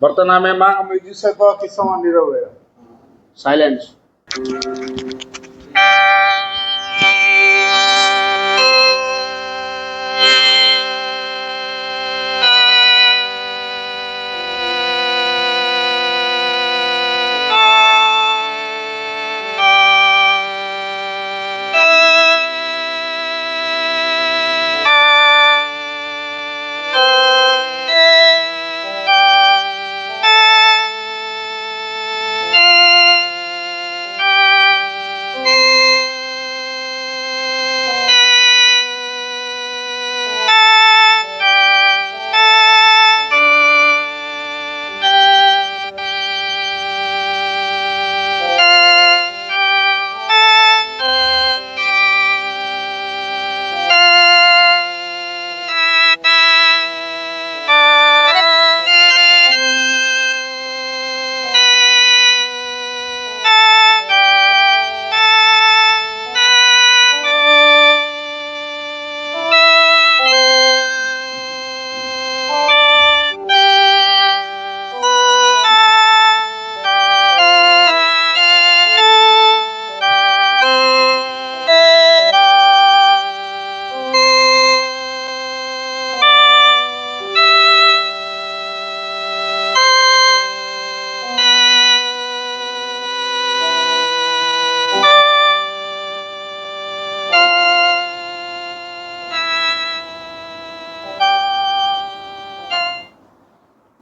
ବର୍ତ୍ତମାନ ଆମେ ମାଙ୍କ ମ୍ୟୁଜିକ୍ ସହିତ କିଛି ସମୟ ନିରବ ରହିବା। ସାଇଲେନ୍ସ।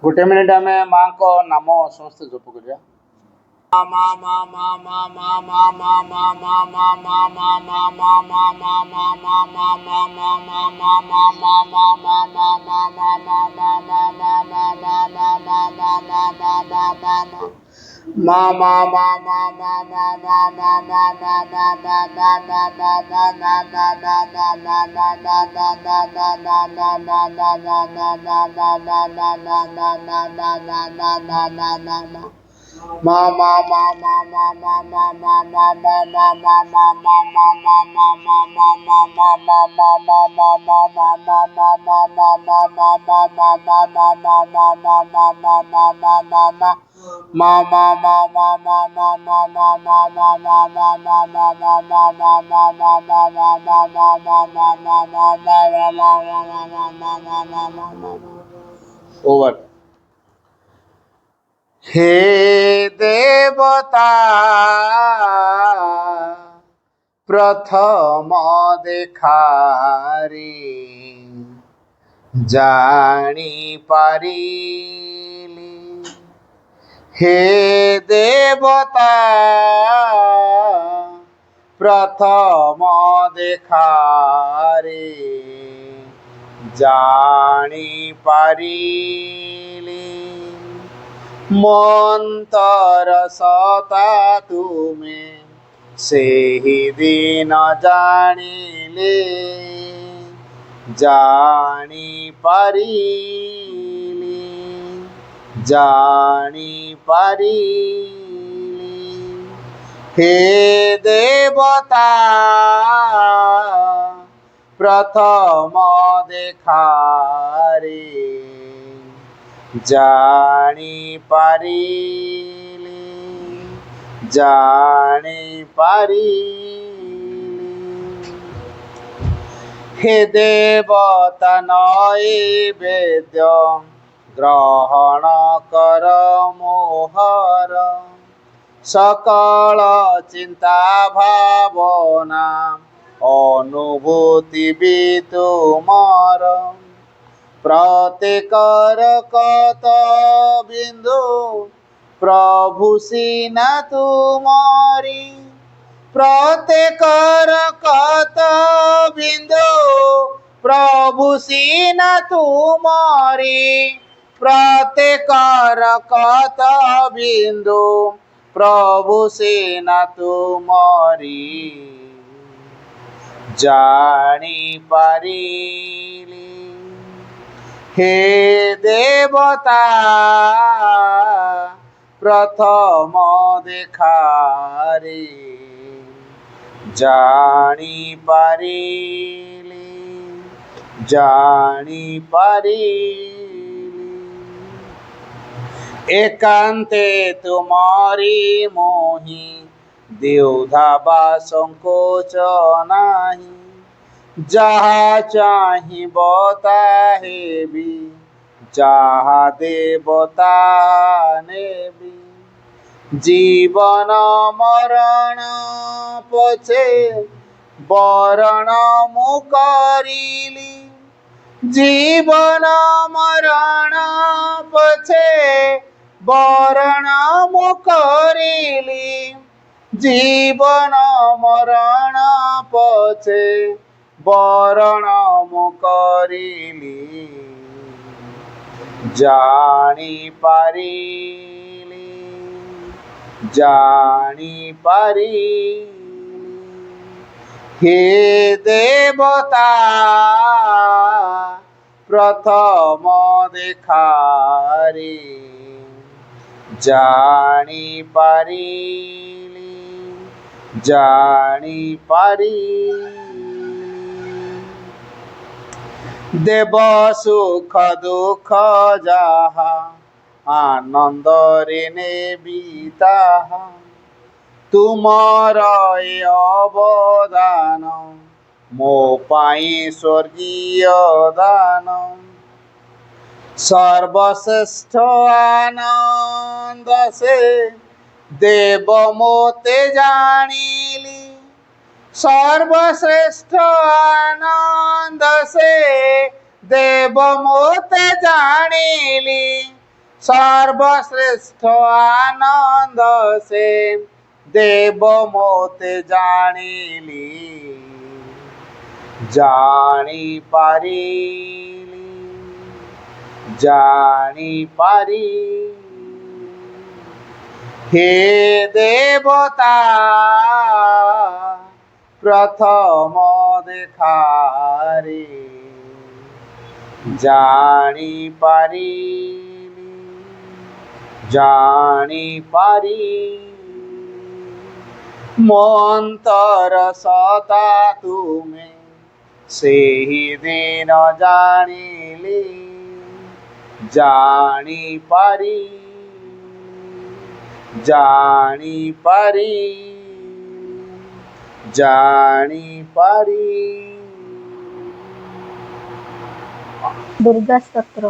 गोटे मिनिट आम माँ को नाम समस्त जप करिया। ओवर। हे देवता प्रथम देखारी जानी पारिली। हे देवता प्रथम देखारी जानी पारिली। मंतर सता तुमे से ही दिन जानिले जानी पारिली जानी पारिली। हे देवता प्रथम देखारे जानी पारिली जानी पारिली। हे देवता नैवेद्य ग्रहण कर मोहर सकल चिंता भावना अनुभूति भी तुमर। प्रत्येकर कत बिंदु प्रभु सीना तुमरी। प्रत्येकर कत बिंदु प्रभु सीना तुमरी। प्रत्येकर कत बिंदु प्रभु सीना तुमरी। जानी पारिली हे देवता प्रथम देखारे जानी पारिली जानी पारिली। एकांते तुम्हारी मोही देवधा बा संकोच नाही जहा चाहिब ताहे भी जहा देवता नेबी जीवन मरण पछे बरण मु करिली जीवन मरण पछे बरण मु करिली जीवन मरण पछे बरण मु करिली जानी पारिली हे देवता प्रथम देखारे जानी पारिली देव सुख दुख जाहा आनंद रे नेबी ताहा तुमर ए अवदान मो पाई स्वर्गीय दान सर्वश्रेष्ठ आनंद से देव मोते जानिली सर्वश्रेष्ठ आनंद से देव मोते जानिली सर्वश्रेष्ठ आनंद से देव मोते जानिली जानी पारिली हे देवता प्रथम देखारे जानी पारिली मंतर सता तुमे से ही दिन जानिली जानी पारी दुर्गा स्तोत्र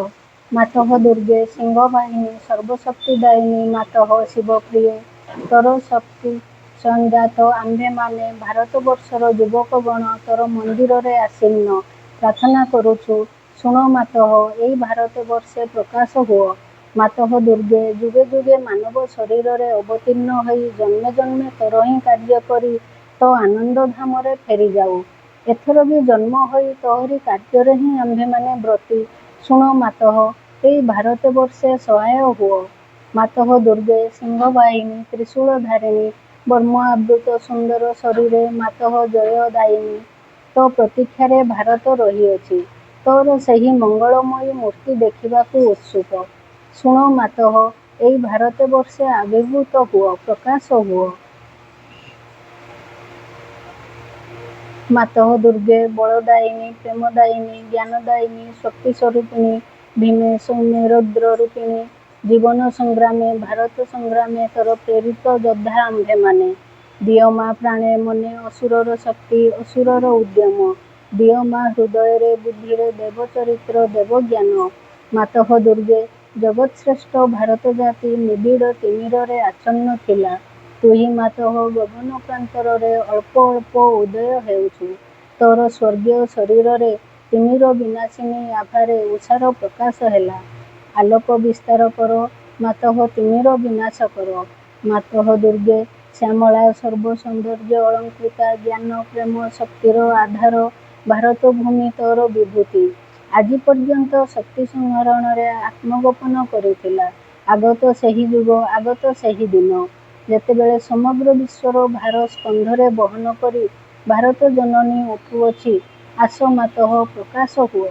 मातः दुर्गे सिंहवाहिनी सर्वशक्तिदायिनी मातः शिवप्रिय तोर शक्ति संजात आम्भे माने भारतवर्षर युवकगण तोर मंदिर रे आसीन्न प्रार्थना करुछु शुण मातः एई भारतवर्षे प्रकाश हुओ मातः दुर्गे जुगे जुगे मानव शरीर रे अवतीर्ण होई जन्मे जन्मे तोर ही कार्य करी तो आनंद धाम रे फेरी जाऊ एथर भी जन्म होई तोहरी कार्य ही आम्भे माने व्रती शुण मातः एई भारतवर्षे सहाय हुओ मातः दुर्गे सिंहवाहिनी त्रिशूलधारिणी वर्म आवृत सुंदर शरीर मातः जयदायिनी तो प्रतीक्षारे भारत रहीअछि तोर सही मंगलमयी मूर्ति देखिबाकू उत्सुक शुण मातः एई भारतवर्षे आविर्भूत हुओ प्रकाश हुओ मातः दुर्गे बलदायिनी प्रेमदायिनी ज्ञानदायिनी शक्ति स्वरूपिणी भीमे सौम्य रुद्र रूपिणी जीवन संग्रामे भारत संग्रामे तोर प्रेरित योद्धा आम्भे माने दियो मा प्राणे मने असुरर शक्ति असुरर उद्यम दियो मा हृदय रे बुद्धि रे देव चरित्र देव ज्ञान मातः दुर्गे जगत श्रेष्ठ भारत जाति निबिड़ तिमिर रे आच्छन्न थिला तुही मातः गगन प्रांतर रे अल्प अल्प उदय हेउछु तोर स्वर्गीय शरीर रे तिमिर विनाशिनी आभारे उषार प्रकाश हेला आलोक विस्तार कर मातः तिमिर विनाश कर मातः दुर्गे श्यामला सर्व सौंदर्य अलंकृता ज्ञान प्रेम शक्तिर आधार भारत भूमि तोर विभूति आज पर्यंत शक्ति संहरण रे आत्मगोपन करिथिला आगत सही युग आगत सही दिन जेतेबेले समग्र विश्वर भार स्कंधरे बहन करी भारत जननी उठुअछि आस मातः प्रकाश हुओ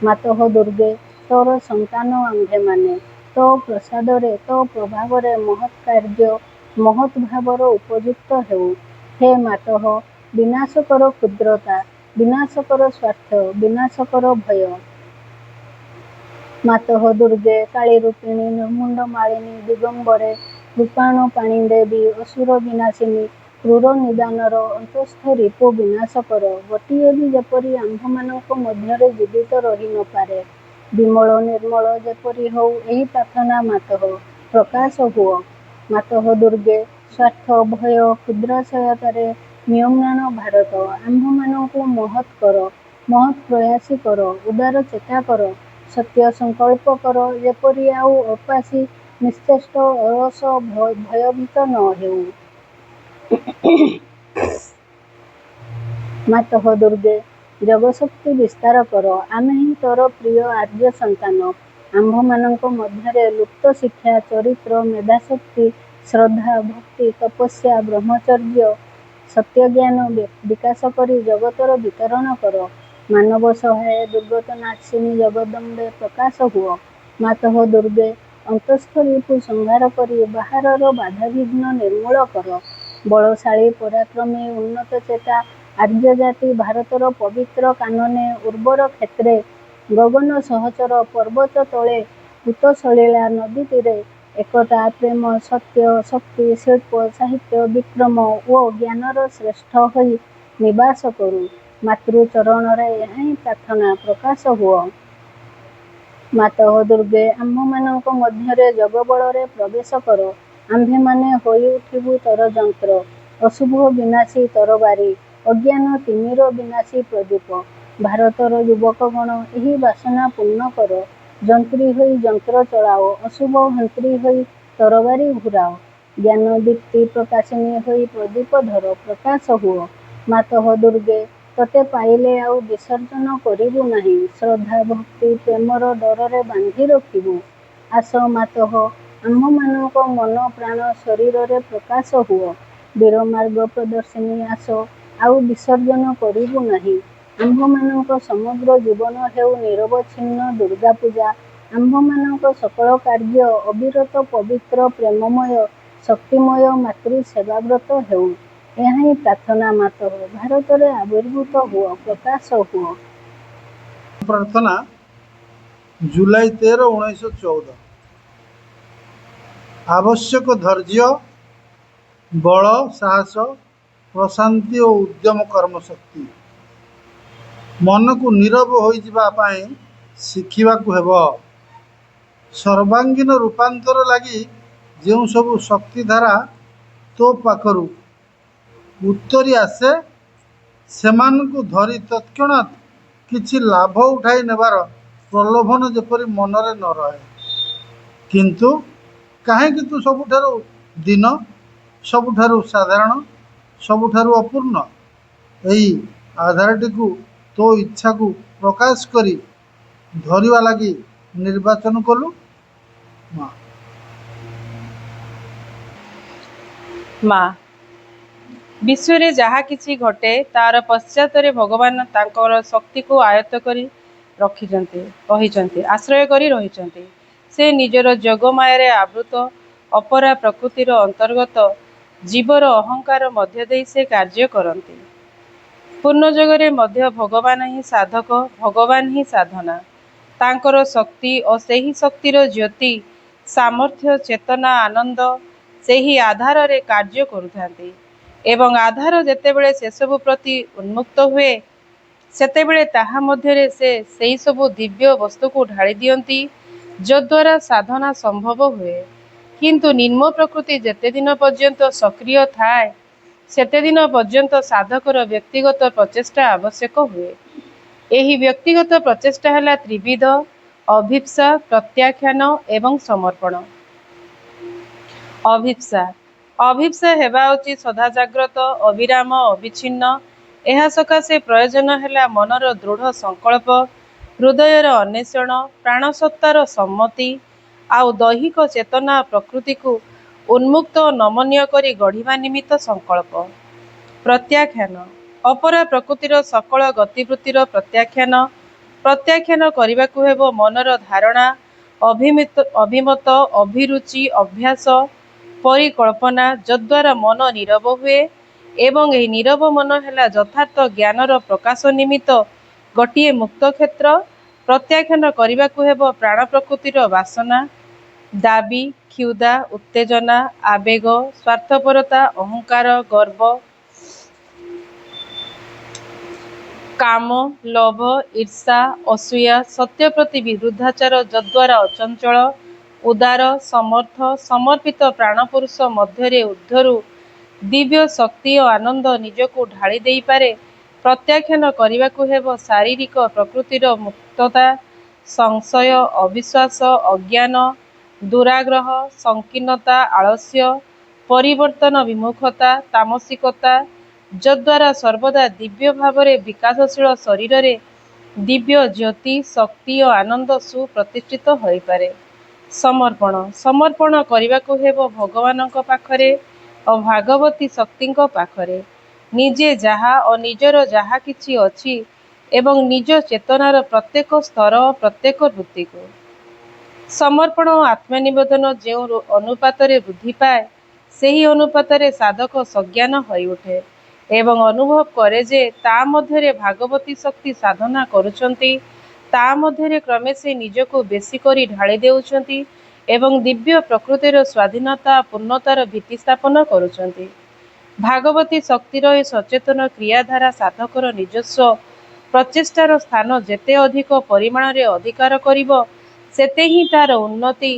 मातः दुर्गे तोर संतान आम्भे माने तो प्रसाद रे तो प्रभाव रे महत् कार्य महत् भावर उपयुक्त हेउ हे मातः विनाश कर क्षुद्रता विनाश कर स्वार्थ विनाश कर भय ମାତଃ ଦୁର୍ଗେ କାଳୀ ରୂପିଣୀ ନିର୍ମୁଣ୍ଡ ମାଳିନୀ ଦିଗମ୍ବରେ କୃପାଣ ପାଣି ଦେବୀ ଅସୁର ବିନାଶିନୀ କ୍ରୂର ନିଦାନର ଅନ୍ତସ୍ଥ ରିପୁ ବିନାଶ କର। ଗୋଟିଏ ବି ଯେପରି ଆମ୍ଭମାନଙ୍କ ମଧ୍ୟରେ ଜୀବିତ ରହି ନପାରେ। ବିମଳ ନିର୍ମଳ ଯେପରି ହଉ ଏହି ପ୍ରାର୍ଥନା ମାତଃ ପ୍ରକାଶ ହୁଅ। ମାତଃ ଦୁର୍ଗେ ସ୍ୱାର୍ଥ ଭୟ କ୍ଷୁଦ୍ରାଶୟତାରେ ମ୍ରିୟମାଣ ଭାରତ ଆମ୍ଭମାନଙ୍କୁ ମହତ୍ କର, ମହତ୍ ପ୍ରୟାସୀ କର, ଉଦାର ଚେତା କର, ସତ୍ୟ ସଂକଳ୍ପ କର ଯେପରି ଆଉ ଅପାସୀ ନିଶ୍ଚେଷ୍ଟ ଅଳସ ଭୟଭୀତ ନ ହେଉ। ମାତଃ ଦୁର୍ଗେ ଜଗଶକ୍ତି ବିସ୍ତାର କର। ଆମେ ହିଁ ତୋର ପ୍ରିୟ ଆର୍ଯ୍ୟ ସନ୍ତାନ। ଆମ୍ଭମାନଙ୍କ ମଧ୍ୟରେ ଲୁପ୍ତ ଶିକ୍ଷା ଚରିତ୍ର ମେଧାଶକ୍ତି ଶ୍ରଦ୍ଧା ଭକ୍ତି ତପସ୍ୟା ବ୍ରହ୍ମଚର୍ଯ୍ୟ ସତ୍ୟଜ୍ଞାନ ବିକାଶ କରି ଜଗତର ବିତରଣ କର। ମାନବ ସହାୟ ଦୁର୍ଗତ ନାଶିନୀ ଜଗଦମ୍ବେ ପ୍ରକାଶ ହୁଅ। ମାତଃ ଦୁର୍ଗେ ଅନ୍ତସ୍ଥ ରିପୁ ସଂହାର କରି ବାହାରର ବାଧାବିଘ୍ନ ନିର୍ମୂଳ କର। ବଳଶାଳୀ ପରାକ୍ରମୀ ଉନ୍ନତ ଚେତା ଆର୍ଯ୍ୟ ଜାତି ଭାରତର ପବିତ୍ର କାନନେ ଉର୍ବର କ୍ଷେତ୍ରେ ଗଗନ ସହଚର ପର୍ବତ ତଳେ ପୂତ ସଲିଳା ନଦୀ ତୀରେ ଏକତା ପ୍ରେମ ସତ୍ୟ ଶକ୍ତି ଶିଳ୍ପ ସାହିତ୍ୟ ବିକ୍ରମ ଓ ଜ୍ଞାନର ଶ୍ରେଷ୍ଠ ହୋଇ ନିବାସ କରୁ। ମାତୃ ଚରଣରେ ଏହା ହିଁ ପ୍ରାର୍ଥନା ପ୍ରକାଶ ହୁଅ। ମାତଃ ଦୁର୍ଗେ ଆମ୍ଭମାନଙ୍କ ମଧ୍ୟରେ ଜଗବଳରେ ପ୍ରବେଶ କର। ଆମ୍ଭେମାନେ ହୋଇ ଉଠିବୁ ତୋର ଯନ୍ତ୍ର ଅଶୁଭ ବିନାଶୀ ତରବାରୀ ଅଜ୍ଞାନ ତିମିର ବିନାଶୀ ପ୍ରଦୀପ। ଭାରତର ଯୁବକଗଣ ଏହି ବାସନା ପୂର୍ଣ୍ଣ କର। ଯନ୍ତ୍ରୀ ହୋଇ ଯନ୍ତ୍ର ଚଳାଅ ଅଶୁଭ ହନ୍ତ୍ରୀ ହୋଇ ତରବାରୀ ଘୁରାଅ। ଜ୍ଞାନ ଦୀପ୍ତି ପ୍ରକାଶିନୀ ହୋଇ ପ୍ରଦୀପ ଧର ପ୍ରକାଶ ହୁଅ। ମାତଃ ଦୁର୍ଗେ ତୋତେ ପାଇଲେ ଆଉ ବିସର୍ଜନ କରିବୁ ନାହିଁ। ଶ୍ରଦ୍ଧା ଭକ୍ତି ପ୍ରେମର ଡୋରରେ ବାନ୍ଧି ରଖିବୁ। ଆସ ମାତଃ ଆମ୍ଭମାନଙ୍କ ମନ ପ୍ରାଣ ଶରୀରରେ ପ୍ରକାଶ ହୁଅ। ବୀରମାର୍ଗ ପ୍ରଦର୍ଶିନୀ ଆସ ଆଉ ବିସର୍ଜନ କରିବୁ ନାହିଁ। ଆମ୍ଭମାନଙ୍କ ସମଗ୍ର ଜୀବନ ହେଉ ନିରବଚ୍ଛିନ୍ନ ଦୁର୍ଗା ପୂଜା। ଆମ୍ଭମାନଙ୍କ ସକଳ କାର୍ଯ୍ୟ ଅବିରତ ପବିତ୍ର ପ୍ରେମମୟ ଶକ୍ତିମୟ ମାତୃ ସେବାବ୍ରତ ହେଉ। ଏହା ହିଁ ପ୍ରାର୍ଥନା ମାତଃ ଭାରତରେ ଆବିର୍ଭୂତ ହୁଅ ପ୍ରକାଶ ହୁଅ। ପ୍ରାର୍ଥନା ଜୁଲାଇ 13, 1914। ଆବଶ୍ୟକ ଧୈର୍ଯ୍ୟ ବଳ ସାହସ ପ୍ରଶାନ୍ତି ଓ ଉଦ୍ୟମ କର୍ମଶକ୍ତି। ମନକୁ ନୀରବ ହୋଇଯିବା ପାଇଁ ଶିଖିବାକୁ ହେବ। ସର୍ବାଙ୍ଗୀନ ରୂପାନ୍ତର ଲାଗି ଯେଉଁ ସବୁ ଶକ୍ତିଧାରା ତୋ ପାଖରୁ ଉତ୍ତରି ଆସେ ସେମାନଙ୍କୁ ଧରି ତତ୍କ୍ଷଣାତ୍ କିଛି ଲାଭ ଉଠାଇ ନେବାର ପ୍ରଲୋଭନ ଯେପରି ମନରେ ନ ରହେ। କିନ୍ତୁ କାହିଁକି ତୁ ସବୁଠାରୁ ଦୀନ ସବୁଠାରୁ ସାଧାରଣ ସବୁଠାରୁ ଅପୂର୍ଣ୍ଣ ଏହି ଆଧାରଟିକୁ ତୋ ଇଚ୍ଛାକୁ ପ୍ରକାଶ କରି ଧରିବା ଲାଗି ନିର୍ବାଚନ କଲୁ? ମା ବିଶ୍ୱରେ ଯାହା କିଛି ଘଟେ ତାର ପଶ୍ଚାତରେ ଭଗବାନ ତାଙ୍କର ଶକ୍ତିକୁ ଆୟତ୍ତ କରି ରହିଛନ୍ତି ଆଶ୍ରୟ କରି ରହିଛନ୍ତି। ସେ ନିଜର ଯୋଗମାୟାରେ ଆବୃତ ଅପରା ପ୍ରକୃତିର ଅନ୍ତର୍ଗତ ଜୀବର ଅହଙ୍କାର ମଧ୍ୟ ଦେଇ ସେ କାର୍ଯ୍ୟ କରନ୍ତି। ପୂର୍ଣ୍ଣଯୋଗରେ ମଧ୍ୟ ଭଗବାନ ହିଁ ସାଧକ ଭଗବାନ ହିଁ ସାଧନା। ତାଙ୍କର ଶକ୍ତି ଓ ସେହି ଶକ୍ତିର ଜ୍ୟୋତି ସାମର୍ଥ୍ୟ ଚେତନା ଆନନ୍ଦ ସେହି ଆଧାରରେ କାର୍ଯ୍ୟ କରୁଥାନ୍ତି ଏବଂ ଆଧାର ଯେତେବେଳେ ସେସବୁ ପ୍ରତି ଉନ୍ମୁକ୍ତ ହୁଏ ସେତେବେଳେ ତାହା ମଧ୍ୟରେ ସେ ସେହି ସବୁ ଦିବ୍ୟ ବସ୍ତୁକୁ ଢାଳି ଦିଅନ୍ତି ଯଦ୍ୱାରା ସାଧନା ସମ୍ଭବ ହୁଏ। କିନ୍ତୁ ନିମ୍ନ ପ୍ରକୃତି ଯେତେଦିନ ପର୍ଯ୍ୟନ୍ତ ସକ୍ରିୟ ଥାଏ ସେତେଦିନ ପର୍ଯ୍ୟନ୍ତ ସାଧକର ବ୍ୟକ୍ତିଗତ ପ୍ରଚେଷ୍ଟା ଆବଶ୍ୟକ ହୁଏ। ଏହି ବ୍ୟକ୍ତିଗତ ପ୍ରଚେଷ୍ଟା ହେଲା ତ୍ରିବିଧ ଅଭିପ୍ସା ପ୍ରତ୍ୟାଖ୍ୟାନ ଏବଂ ସମର୍ପଣ। ଅଭିପ୍ସା ହେବା ଉଚିତ ସଦାଜାଗ୍ରତ ଅବିରାମ ଅବିଚ୍ଛିନ୍ନ। ଏହା ସକାଶେ ପ୍ରୟୋଜନ ହେଲା ମନର ଦୃଢ଼ ସଂକଳ୍ପ ହୃଦୟର ଅନ୍ୱେଷଣ ପ୍ରାଣସତ୍ତାର ସମ୍ମତି ଆଉ ଦୈହିକ ଚେତନା ପ୍ରକୃତିକୁ ଉନ୍ମୁକ୍ତ ଓ ନମନୀୟ କରି ଗଢ଼ିବା ନିମିତ୍ତ ସଂକଳ୍ପ। ପ୍ରତ୍ୟାଖ୍ୟାନ ଅପରା ପ୍ରକୃତିର ସକଳ ଗତିବୃତ୍ତିର ପ୍ରତ୍ୟାଖ୍ୟାନ କରିବାକୁ ହେବ ମନର ଧାରଣା ଅଭିମତ ଅଭିରୁଚି ଅଭ୍ୟାସ ପରିକଳ୍ପନା ଯଦ୍ୱାରା ମନ ନୀରବ ହୁଏ ଏବଂ ଏହି ନୀରବ ମନ ହେଲା ଯଥାର୍ଥ ଜ୍ଞାନର ପ୍ରକାଶ ନିମିତ୍ତ ଗୋଟିଏ ମୁକ୍ତ କ୍ଷେତ୍ର ପ୍ରତ୍ୟାଖ୍ୟାନ କରିବାକୁ ହେବ ପ୍ରାଣ ପ୍ରକୃତିର ବାସନା, ଦାବି, କ୍ଷୁଧା, ଉତ୍ତେଜନା, ଆବେଗ, ସ୍ୱାର୍ଥପରତା, ଅହଙ୍କାର, ଗର୍ବ, କାମ, ଲୋଭ, ଈର୍ଷା, ଅସୂୟା, ସତ୍ୟ ପ୍ରତି ବିରୁଦ୍ଧାଚାର, ଯଦ୍ୱାରା ଅଚଞ୍ଚଳ, ଉଦାର, ସମର୍ଥ, ସମର୍ପିତ ପ୍ରାଣପୁରୁଷ ମଧ୍ୟରେ ଊର୍ଦ୍ଧ୍ୱରୁ ଦିବ୍ୟ ଶକ୍ତି ଓ ଆନନ୍ଦ ନିଜକୁ ଢାଳି ଦେଇପାରେ। ପ୍ରତ୍ୟାଖ୍ୟାନ କରିବାକୁ ହେବ ଶାରୀରିକ ପ୍ରକୃତିର ମୁକ୍ତତା, ସଂଶୟ, ଅବିଶ୍ୱାସ, ଅଜ୍ଞାନ, ଦୁରାଗ୍ରହ, ସଂକୀର୍ଣ୍ଣତା, ଆଳସ୍ୟ, ପରିବର୍ତ୍ତନ ବିମୁଖତା, ତାମସିକତା, ଯଦ୍ୱାରା ସର୍ବଦା ଦିବ୍ୟ ଭାବରେ ବିକାଶଶୀଳ ଶରୀରରେ ଦିବ୍ୟ ଜ୍ୟୋତି, ଶକ୍ତି ଓ ଆନନ୍ଦ ସୁପ୍ରତିଷ୍ଠିତ ହୋଇପାରେ। ସମର୍ପଣ ସମର୍ପଣ କରିବାକୁ ହେବ ଭଗବାନଙ୍କ ପାଖରେ ଓ ଭାଗବତୀ ଶକ୍ତିଙ୍କ ପାଖରେ ନିଜେ ଯାହା ଓ ନିଜର ଯାହା କିଛି ଅଛି ଏବଂ ନିଜ ଚେତନାର ପ୍ରତ୍ୟେକ ସ୍ତର ଓ ପ୍ରତ୍ୟେକ ବୃତ୍ତିକୁ। ସମର୍ପଣ ଓ ଆତ୍ମନିବେଦନ ଯେଉଁ ଅନୁପାତରେ ବୃଦ୍ଧି ପାଏ, ସେହି ଅନୁପାତରେ ସାଧକ ସଜ୍ଞାନ ହୋଇଉଠେ ଏବଂ ଅନୁଭବ କରେ ଯେ ତା ମଧ୍ୟରେ ଭାଗବତୀ ଶକ୍ତି ସାଧନା କରୁଛନ୍ତି, ତା ମଧ୍ୟରେ କ୍ରମେ ସେ ନିଜକୁ ବେଶୀ କରି ଢାଳି ଦେଉଛନ୍ତି ଏବଂ ଦିବ୍ୟ ପ୍ରକୃତିର ସ୍ୱାଧୀନତା ପୂର୍ଣ୍ଣତାର ଭିତ୍ତି ସ୍ଥାପନ କରୁଛନ୍ତି। ଭାଗବତୀ ଶକ୍ତିର ଏ ସଚେତନ କ୍ରିୟାଧାରା ସାଧକର ନିଜସ୍ୱ ପ୍ରଚେଷ୍ଟାର ସ୍ଥାନ ଯେତେ ଅଧିକ ପରିମାଣରେ ଅଧିକାର କରିବ, ସେତେ ହିଁ ତାର ଉନ୍ନତି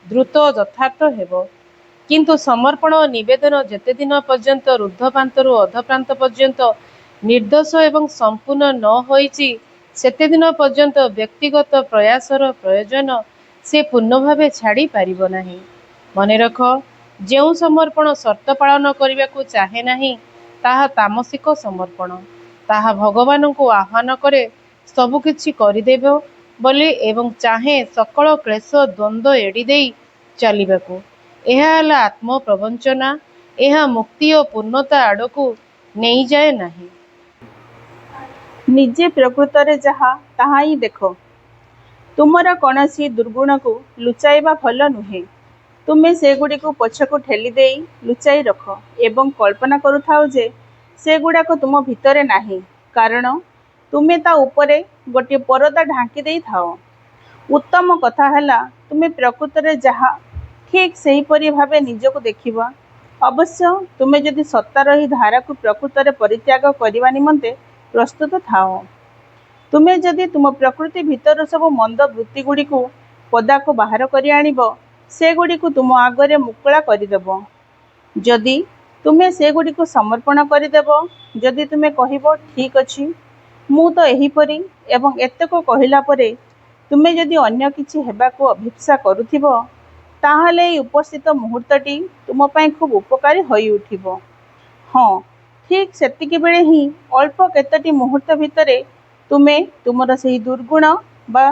ଦ୍ରୁତ ଓ ଯଥାର୍ଥ ହେବ। କିନ୍ତୁ ସମର୍ପଣ ଓ ନିବେଦନ ଯେତେଦିନ ପର୍ଯ୍ୟନ୍ତ ଊର୍ଦ୍ଧ୍ୱପ୍ରାନ୍ତରୁ ଅଧଃପ୍ରାନ୍ତ ପର୍ଯ୍ୟନ୍ତ ନିର୍ଦ୍ଦୋଷ ଏବଂ ସମ୍ପୂର୍ଣ୍ଣ ନ ହୋଇଛି, ସେତେଦିନ ପର୍ଯ୍ୟନ୍ତ ବ୍ୟକ୍ତିଗତ ପ୍ରୟାସର ପ୍ରୟୋଜନ ସେ ପୂର୍ଣ୍ଣ ଭାବେ ଛାଡ଼ି ପାରିବ ନାହିଁ। ମନେରଖ, ଯେଉଁ ସମର୍ପଣ ସର୍ତ୍ତ ପାଳନ କରିବାକୁ ଚାହେଁ ନାହିଁ, ତାହା ତାମସିକ ସମର୍ପଣ। ତାହା ଭଗବାନଙ୍କୁ ଆହ୍ୱାନ କରେ ସବୁକିଛି କରିଦେବ ବୋଲି ଏବଂ ଚାହେଁ ସକଳ କ୍ଲେଶ ଦ୍ୱନ୍ଦ୍ୱ ଏଡ଼ିଦେଇ ଚାଲିବାକୁ। ଏହା ହେଲା ଆତ୍ମପ୍ରବଞ୍ଚନା। ଏହା ମୁକ୍ତି ଓ ପୂର୍ଣ୍ଣତା ଆଡ଼କୁ ନେଇଯାଏ ନାହିଁ। ନିଜେ ପ୍ରକୃତରେ ଯାହା, ତାହା ହିଁ ଦେଖ। ତୁମର କୌଣସି ଦୁର୍ଗୁଣକୁ ଲୁଚାଇବା ଭଲ ନୁହେଁ। ତୁମେ ସେଗୁଡ଼ିକୁ ପଛକୁ ଠେଲିଦେଇ ଲୁଚାଇ ରଖ ଏବଂ କଳ୍ପନା କରୁଥାଅ ଯେ ସେଗୁଡ଼ାକ ତୁମ ଭିତରେ ନାହିଁ, କାରଣ ତୁମେ ତା ଉପରେ ଗୋଟିଏ ପରଦା ଢାଙ୍କି ଦେଇଥାଅ। ଉତ୍ତମ କଥା ହେଲା, ତୁମେ ପ୍ରକୃତରେ ଯାହା, ଠିକ୍ ସେହିପରି ଭାବେ ନିଜକୁ ଦେଖିବ। ଅବଶ୍ୟ ତୁମେ ଯଦି ସତ୍ତାର ଏହି ଧାରାକୁ ପ୍ରକୃତରେ ପରିତ୍ୟାଗ କରିବା ନିମନ୍ତେ ପ୍ରସ୍ତୁତ ଥାଅ। ତୁମେ ଯଦି ତୁମ ପ୍ରକୃତି ଭିତରୁ ସବୁ ମନ୍ଦ ବୃତ୍ତିଗୁଡ଼ିକୁ ପଦାକୁ ବାହାର କରି ଆଣିବ, ସେଗୁଡ଼ିକୁ ତୁମ ଆଗରେ ମୁକୁଳା କରିଦେବ। ଯଦି ତୁମେ ସେଗୁଡ଼ିକୁ ସମର୍ପଣ କରିଦେବ, ଯଦି ତୁମେ କହିବ, ଠିକ୍ ଅଛି, ମୁଁ ତ ଏହିପରି, ଏବଂ ଏତକ କହିଲା ପରେ ତୁମେ ଯଦି ଅନ୍ୟ କିଛି ହେବାକୁ ଅଭିପ୍ସା କରୁଥିବ, ତାହେଲେ ଏହି ଉପସ୍ଥିତ ମୁହୂର୍ତ୍ତଟି ତୁମ ପାଇଁ ଖୁବ୍ ଉପକାରୀ ହୋଇଉଠିବ। ହଁ, ଠିକ୍ ସେତିକିବେଳେ ହିଁ ଅଳ୍ପ କେତୋଟି ମୁହୂର୍ତ୍ତ ଭିତରେ ତୁମେ ତୁମର ସେହି ଦୁର୍ଗୁଣ ବା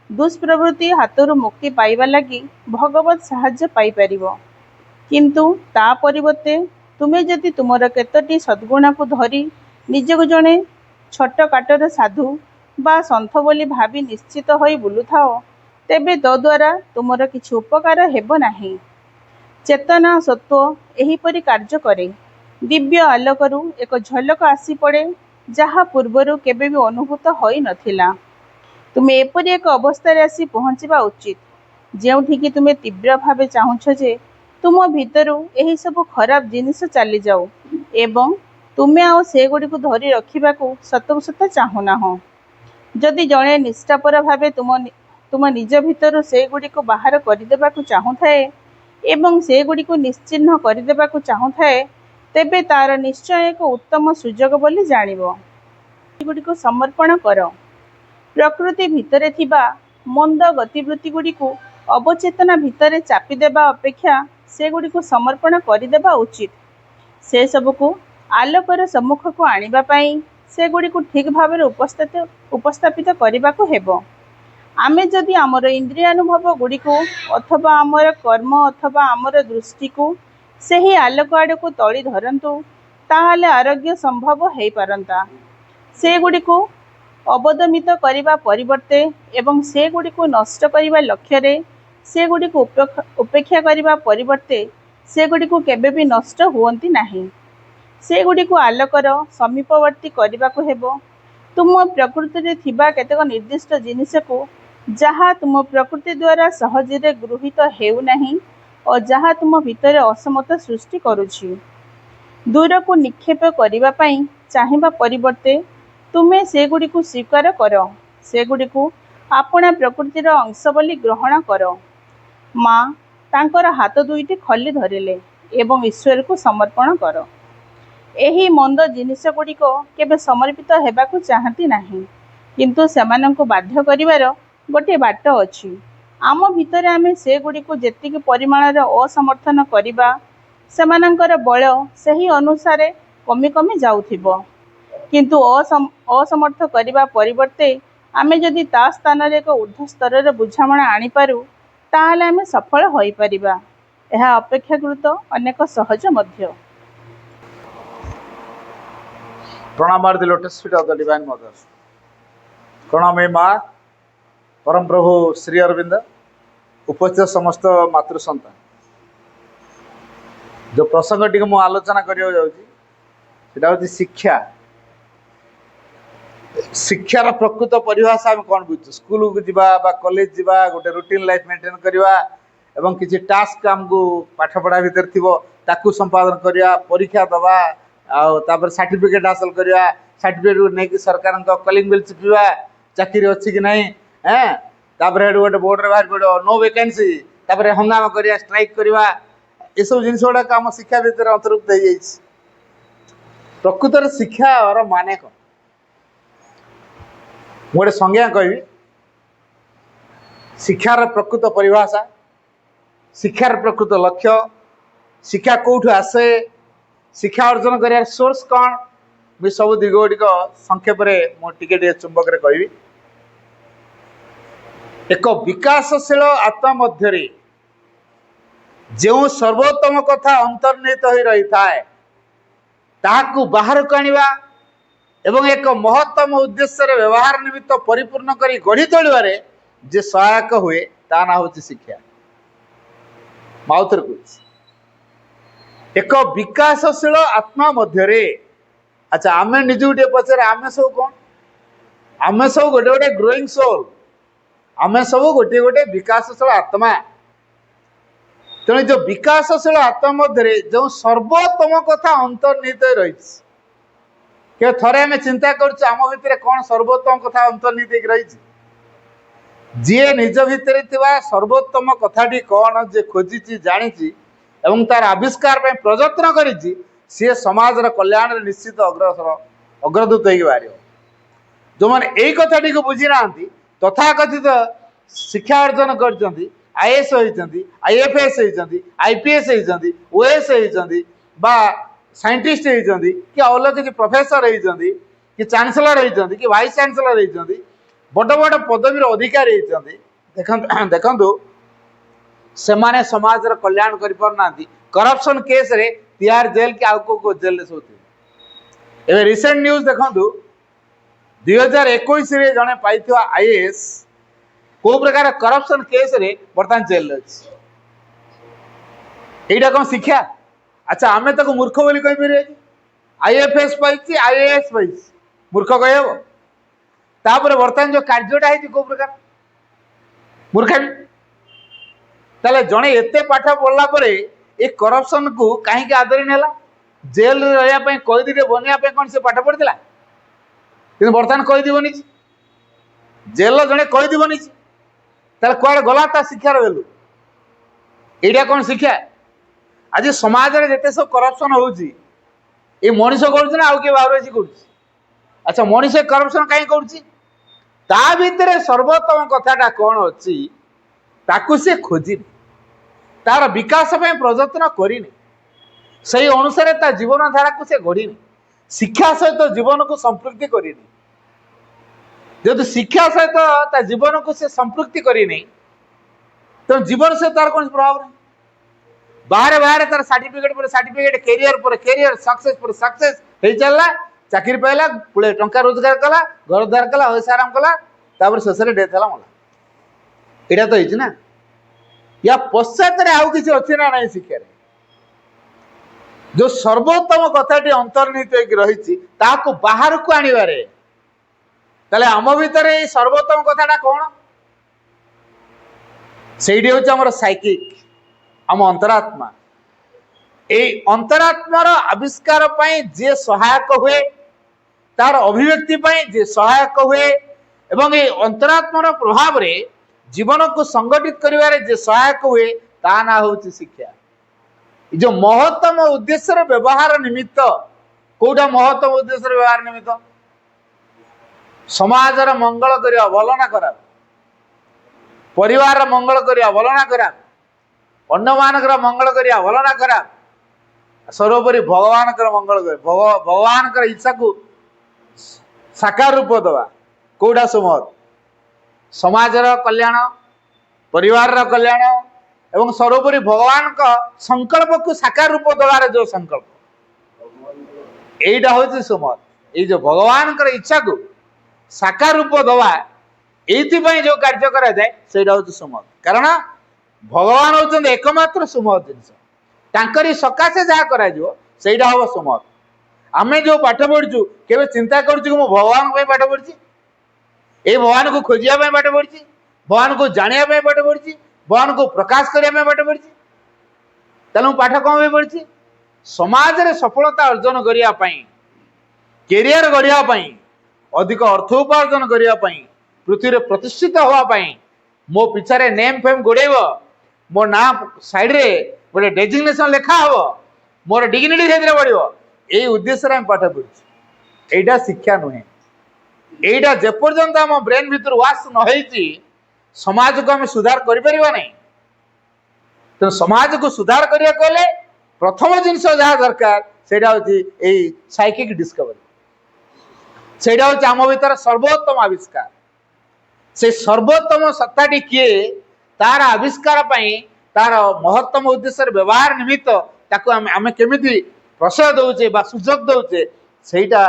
ଦୁଷ୍ପ୍ରବୃତ୍ତି ହାତରୁ ମୁକ୍ତି ପାଇବା ଲାଗି ଭଗବତ୍ ସାହାଯ୍ୟ ପାଇପାରିବ। କିନ୍ତୁ ତା ପରିବର୍ତ୍ତେ ତୁମେ ଯଦି ତୁମର କେତୋଟି ସଦ୍ଗୁଣକୁ ଧରି ନିଜକୁ ଜଣେ ଛୋଟକାଟର ସାଧୁ ବା ସନ୍ଥ ବୋଲି ଭାବି ନିଶ୍ଚିତ ହୋଇ ବୁଲୁଥାଅ, ତେବେ ତଦ୍ୱାରା ତୁମର କିଛି ଉପକାର ହେବ ନାହିଁ। ଚେତନା ସତ୍ତ୍ୱ ଏହିପରି କାର୍ଯ୍ୟ କରେ। ଦିବ୍ୟ ଆଲୋକରୁ ଏକ ଝଲକ ଆସି ପଡ଼େ, ଯାହା ପୂର୍ବରୁ କେବେ ବି ଅନୁଭୂତ ହୋଇନଥିଲା। ତୁମେ ଏପରି ଏକ ଅବସ୍ଥାରେ ଆସି ପହଞ୍ଚିବା ଉଚିତ, ଯେଉଁଠିକି ତୁମେ ତୀବ୍ର ଭାବେ ଚାହୁଁଛ ଯେ ତୁମ ଭିତରୁ ଏହିସବୁ ଖରାପ ଜିନିଷ ଚାଲିଯାଉ ଏବଂ ତୁମେ ଆଉ ସେଗୁଡ଼ିକୁ ଧରି ରଖିବାକୁ ସତକୁ ସତ ଚାହୁଁନାହଁ। ଯଦି ଜଣେ ନିଷ୍ଠାପର ଭାବେ ତୁମ ନିଜ ଭିତରୁ ସେଗୁଡ଼ିକୁ ବାହାର କରିଦେବାକୁ ଚାହୁଁଥାଏ ଏବଂ ସେଗୁଡ଼ିକୁ ନିଶ୍ଚିହ୍ନ କରିଦେବାକୁ ଚାହୁଁଥାଏ, ତେବେ ତାର ନିଶ୍ଚୟ ଏକ ଉତ୍ତମ ସୁଯୋଗ ବୋଲି ଜାଣିବ। ସେଗୁଡ଼ିକୁ ସମର୍ପଣ କର। ପ୍ରକୃତି ଭିତରେ ଥିବା ମନ୍ଦ ଗତିବୃତ୍ତିଗୁଡ଼ିକୁ ଅବଚେତନା ଭିତରେ ଚାପିଦେବା ଅପେକ୍ଷା ସେଗୁଡ଼ିକୁ ସମର୍ପଣ କରିଦେବା ଉଚିତ। ସେସବୁକୁ ଆଲୋକର ସମ୍ମୁଖକୁ ଆଣିବା ପାଇଁ ସେଗୁଡ଼ିକୁ ଠିକ୍ ଭାବରେ ଉପସ୍ଥାପିତ କରିବାକୁ ହେବ। ଆମେ ଯଦି ଆମର ଇନ୍ଦ୍ରିୟାନୁଭବ ଗୁଡ଼ିକୁ ଅଥବା ଆମର କର୍ମ ଅଥବା ଆମର ଦୃଷ୍ଟିକୁ ସେହି ଆଲୋକ ଆଡ଼କୁ ତଳି ଧରନ୍ତୁ, ତାହେଲେ ଆରୋଗ୍ୟ ସମ୍ଭବ ହୋଇପାରନ୍ତା। ସେଗୁଡ଼ିକୁ ଅବଦମିତ କରିବା ପରିବର୍ତ୍ତେ ଏବଂ ସେଗୁଡ଼ିକୁ ନଷ୍ଟ କରିବା ଲକ୍ଷ୍ୟରେ ସେଗୁଡ଼ିକୁ ଉପେକ୍ଷା କରିବା ପରିବର୍ତ୍ତେ ସେଗୁଡ଼ିକୁ କେବେ ବି ନଷ୍ଟ ହୁଅନ୍ତି ନାହିଁ। ସେଗୁଡ଼ିକୁ ଆଲୋକର ସମୀପବର୍ତ୍ତୀ କରିବାକୁ ହେବ तुम प्रकृति थिबा केतेक निर्दिष्ट जिनिस को जहाँ तुम प्रकृति द्वारा सहजरे गृहीत हेउ नाही और जहाँ तुम भितर असमता सृष्टि करुछि। दूर को निक्षेप करिबा पई चाहिबा परिवर्ते तुमे सेगुडी को स्वीकार कर, सेगुडी को आपणा प्रकृतिर अंश बोली ग्रहण कर। माँ तांकर हाथ दुईटी खली धरिले एवं ईश्वर को समर्पण कर। एही मंद जिनिस गुड़िक केबे समर्पित हेबाकु चाहती नाही, किंतु सेमानंकु बाध्य करिवार गोटे बाट अछि। आम भितर आमे से गुड़िक जेतिकी परिमाणर असमर्थन करिबा सेमानंकर बल सही अनुसार कमी कमी जाउथिबो, किंतु असमर्थ करिबा परिवर्ते आमे जदि ता स्थान रे एक ऊर्ध्व स्तर बुझामणा आनी पारू ताहले आमे सफल होई परिबा। एहा अपेक्षाकृत अनेक सहज मध्य। प्रणाम are the lotus feet of the divine mother. प्रणाम हे माँ, परम प्रभु श्री अरविंद, उपस्थित समस्त मातृ संतान। जो प्रसंग टी मु आलोचना करियो जाउची सेटा होची शिक्षा। शिक्षार प्रकृत परिभाषा आम कौन बुझु? स्कूल को जीवा बा कॉलेज जीवा, गोटे रूटीन लाइफ मेंटेन करवा एवं किसी टास्क आमको पाठ पढ़ा भीतर थिबो ताकू संपादन करवा, परीक्षा दवा आउर सर्टिफिकेट हासिल करवा, सर्टिफिकेट नहीं सरकार कॉलिंग बिल चिपा चाकरी अच्छी कि नहीं, तापर गोटे बोर्ड रे बाहर पड़ो नो वैकेंसी, तापर हंगामा करवा, स्ट्राइक करवा, ये सब जिन गुड़ाक आम शिक्षा भितर अंतर्भुक्त हो जाए। प्रकृत शिक्षा और माने कौन? गोटे संज्ञा कहि शिक्षार प्रकृत परिभाषा, शिक्षार प्रकृत लक्ष्य, शिक्षा कौटू आसे, शिक्षा अर्जन कर सोर्स कौन, मुझे सब दिग गुड़िक संक्षेप मुझे चुंबक कहि। एक विकासशील आत्मा मध्य जो सर्वोत्तम कथा अंतर्निहित हो रही थाए ताहाकू बाहर को आनिबा एवं एक महत्तम उद्देश्य व्यवहार निमित्त परिपूर्ण करी गढ़ी तोड़े जे सहायक हुए ता ना हूँ शिक्षा। माउथर एक विकासशील आत्मा मध्य। अच्छा आम निज गोटे पचारे आम सब कौन? आम सब गोटे गोटे ग्रोइंग सोल, आम सब गोटे गोटे विकासशील आत्मा। तेणु जो विकासशील आत्मा मध्य जो सर्वोत्तम कथा अंतर्निहित रही थरे आम चिंता करुँ आम भितर कौन सर्वोत्तम कथा अंतर्निहित रही। जी निज भितर सर्वोत्तम कथाटी कौन जे खोजी जानी एवं तार आविष्कार प्रयत्न करी सी समाज कल्याण निश्चित अग्रदूत हो बाहर। जो मैंने यही कथाटी को बुझी ना तथाकथित शिक्षा अर्जन कर आईएएस होती, आईएफएस होती, आईपीएस होती, ओएस होती, साइंटिस्ट होती, कि अलग किसी प्रोफेसर होती, कि चांसलर होती, कि वाइस चांसलर होती, बड़ बड़ पदवीर अधिकारी होती। देखु से माने समाज कल्याण कर करप्शन केस रे तिहार जेल के आउ को जेल सोते। रिसेंट न्यूज देखु 2021 रे जने पाइथिवा आईएएस को प्रकार करप्शन केस रे बर्तमान जेल अच्छी। एटा कौन शिक्षा? अच्छा आमे तक मूर्ख बोली कहि परिए? आईएफएस पाइछि, आईएएस पाइछि, मूर्ख कहब? तापर बर्तमान जो कार्यटा है को प्रकार मूर्खामी। ताले जने एते पाठ पढ़ला परे ए करप्शन को कहीं आदरी नेला? जेल रहिया पई कैदी रे बनिया पई कोन से पाठ पढ़िला? कि बर्तमान कैदी बनी जेल जने कैदी बनी ताले कुआडे गला ता शिक्षार वेलु? एटा कौन शिक्षा? आज समाज रे जेते सब करप्शन होउची ए मनीष करूची ना आउ के बाहर अछि करूची? अच्छा मनीष करप्शन काई करूची? ता भितरे सर्वोत्तम कथाटा कौन अछि ताकू से खोजी तार विकास पे प्रयत्न करिनी, सही अनुसार ता जीवन धारा को से गढ़ी शिक्षा सहित जीवन को संपृक्ति करिनी। जदि शिक्षा सहित ता जीवन को से संपृक्ति करिनी तो जीवन से तार कौन प्रभाव नहीं। बाहर बाहर तार सर्टिफिकेट पर सर्टिफिकेट, कैरियर पर कैरियर, सक्सेस पर सक्सेस हो चलला, चाकरी पाइला, पुळे टंका रोजगार कला, घर द्वार कला, ऐसा आराम कला, तापर शेष डेथ है मला। एटा तो होइछ ना। या पश्चात आउ किसी अच्छी ना नहीं शिक्षा रे? जो सर्वोत्तम कथाटी अंतर्निहित रही बाहर को आनिबारे তাহলে আম ভিতরে এই সর্বোত্তম কথাটা কোণ? সেইটি হচ্ছে আমার সাইকিক, আম অন্তরাত্মা। এই অন্তরাত্মার আবিষ্কার পাই যে সহায়ক হুয়ে, তার অভিব্যক্তি পাই যে সহায়ক হুয়ে, এবং এই অন্তরাত্মার প্রভাবে জীবনকে সংগঠিত করিবার যে সহায়ক হুয়ে, তা না হচ্ছে শিক্ষা। এই যে মহত্তম উদ্দেশ্যের ব্যবহার নিমিত্ত, কোটা মহত্তম উদ্দেশ্যের ব্যবহার নিমিত্ত? সমাজের মঙ্গল করিয়া, ভাল না করা, পরিবারের মঙ্গল করিয়া, ভাল না করা, ଅନ୍ୟମାନଙ୍କର ମଙ୍ଗଳ କରିବା, ଭଲ ନା ଖରାପ, ସର୍ବୋପରି ଭଗବାନଙ୍କର ମଙ୍ଗଳ କରିବା, ଭଗବାନଙ୍କର ଇଚ୍ଛାକୁ ସାକାର ରୂପ ଦେବା, କୋଉଟା ସୁମତ? ସମାଜର କଲ୍ୟାଣ, ପରିବାରର କଲ୍ୟାଣ ଏବଂ ସର୍ବୋପରି ଭଗବାନଙ୍କ ସଂକଳ୍ପକୁ ସାକାର ରୂପ ଦେବାର ଯୋଉ ସଂକଳ୍ପ, এইটা হচ্ছে সুমত। এই যে ভগবানଙ୍କର ইচ্ছাକୁ ସାକାର ରୂପ ଦେବା, এইଥିପାଇଁ ଯୋଉ କାର୍ଯ୍ୟ କରାଯାଏ ସେଇଟା ହଉଛି ସୁମତ। କାରଣ ଭଗବାନ ହଉଛନ୍ତି ଏକମାତ୍ର ସୁମତ ଜିନିଷ, ତାଙ୍କରି ସକାଶେ ଯାହା କରାଯିବ ସେଇଟା ହବ ସୁମତ। ଆମେ ଯୋଉ ପାଠ ପଢିଛୁ କେବେ ଚିନ୍ତା କରୁଛୁ କି ମୁଁ ଭଗବାନଙ୍କ ପାଇଁ ପାଠ ପଢିଛି, ଏଇ ଭଗବାନଙ୍କୁ ଖୋଜିବା ପାଇଁ ପାଠ ପଢିଛି, ଭଗବାନଙ୍କୁ ଜାଣିବା ପାଇଁ ପାଠ ପଢିଛି, ଭଗବାନଙ୍କୁ ପ୍ରକାଶ କରିବା ପାଇଁ ପାଠ ପଢିଛି? ତାହେଲେ ମୁଁ ପାଠ କଣ ପାଇଁ ପଢିଛି? ସମାଜରେ ସଫଳତା ଅର୍ଜନ କରିବା ପାଇଁ, କ୍ୟାରିୟର ଗଢିବା ପାଇଁ, ଅଧିକ ଅର୍ଥ ଉପାର୍ଜନ କରିବା ପାଇଁ, ପୃଥିବୀରେ ପ୍ରତିଷ୍ଠିତ ହେବା ପାଇଁ, ମୋ ପିଛାରେ ନେମ୍ ଫେମ୍ ଗୋଡେଇବ, ମୋ ନାଁ ସାଇଡରେ ଗୋଟେ ଡେଜିଗ୍ନେସନ ଲେଖା ହବ, ମୋର ଡିଗ୍ନିଟି ସେଥିରେ ବଢିବ, এই ଉଦ୍ଦେଶ୍ୟରେ ଆମେ ପାଠ ପଢୁଛୁ। এইটা ଶିକ୍ଷା ନୁହେଁ। এইটা ଯେପର୍ଯ୍ୟନ୍ତ ଆମ ବ୍ରେନ୍ ଭିତରୁ ୱାଶ ନ ହେଇଛି, ସମାଜକୁ ଆମେ ସୁଧାର କରିପାରିବା ନାହିଁ। ତେଣୁ ସମାଜକୁ ସୁଧାର କରିବାକୁ ହେଲେ ପ୍ରଥମ ଜିନିଷ ଯାହା ଦରକାର ସେଇଟା ହଉଛି ଏଇ ସାଇକିକ ଡିସ୍କଭରି। ସେଇଟା ହଉଛି ଆମ ଭିତରେ ସର୍ବୋତ୍ତମ ଆବିଷ୍କାର। ସେ ସର୍ବୋତ୍ତମ ସତ୍ତାଟି କିଏ, ତାର ଆବିଷ୍କାର ପାଇଁ, ତାର ମହତ୍ତମ ଉଦ୍ଦେଶ୍ୟରେ ବ୍ୟବହାର ନିମିତ୍ତ ତାକୁ ଆମେ କେମିତି ପ୍ରଶୟ ଦଉଛେ ବା ସୁଯୋଗ ଦଉଛେ, ସେଇଟା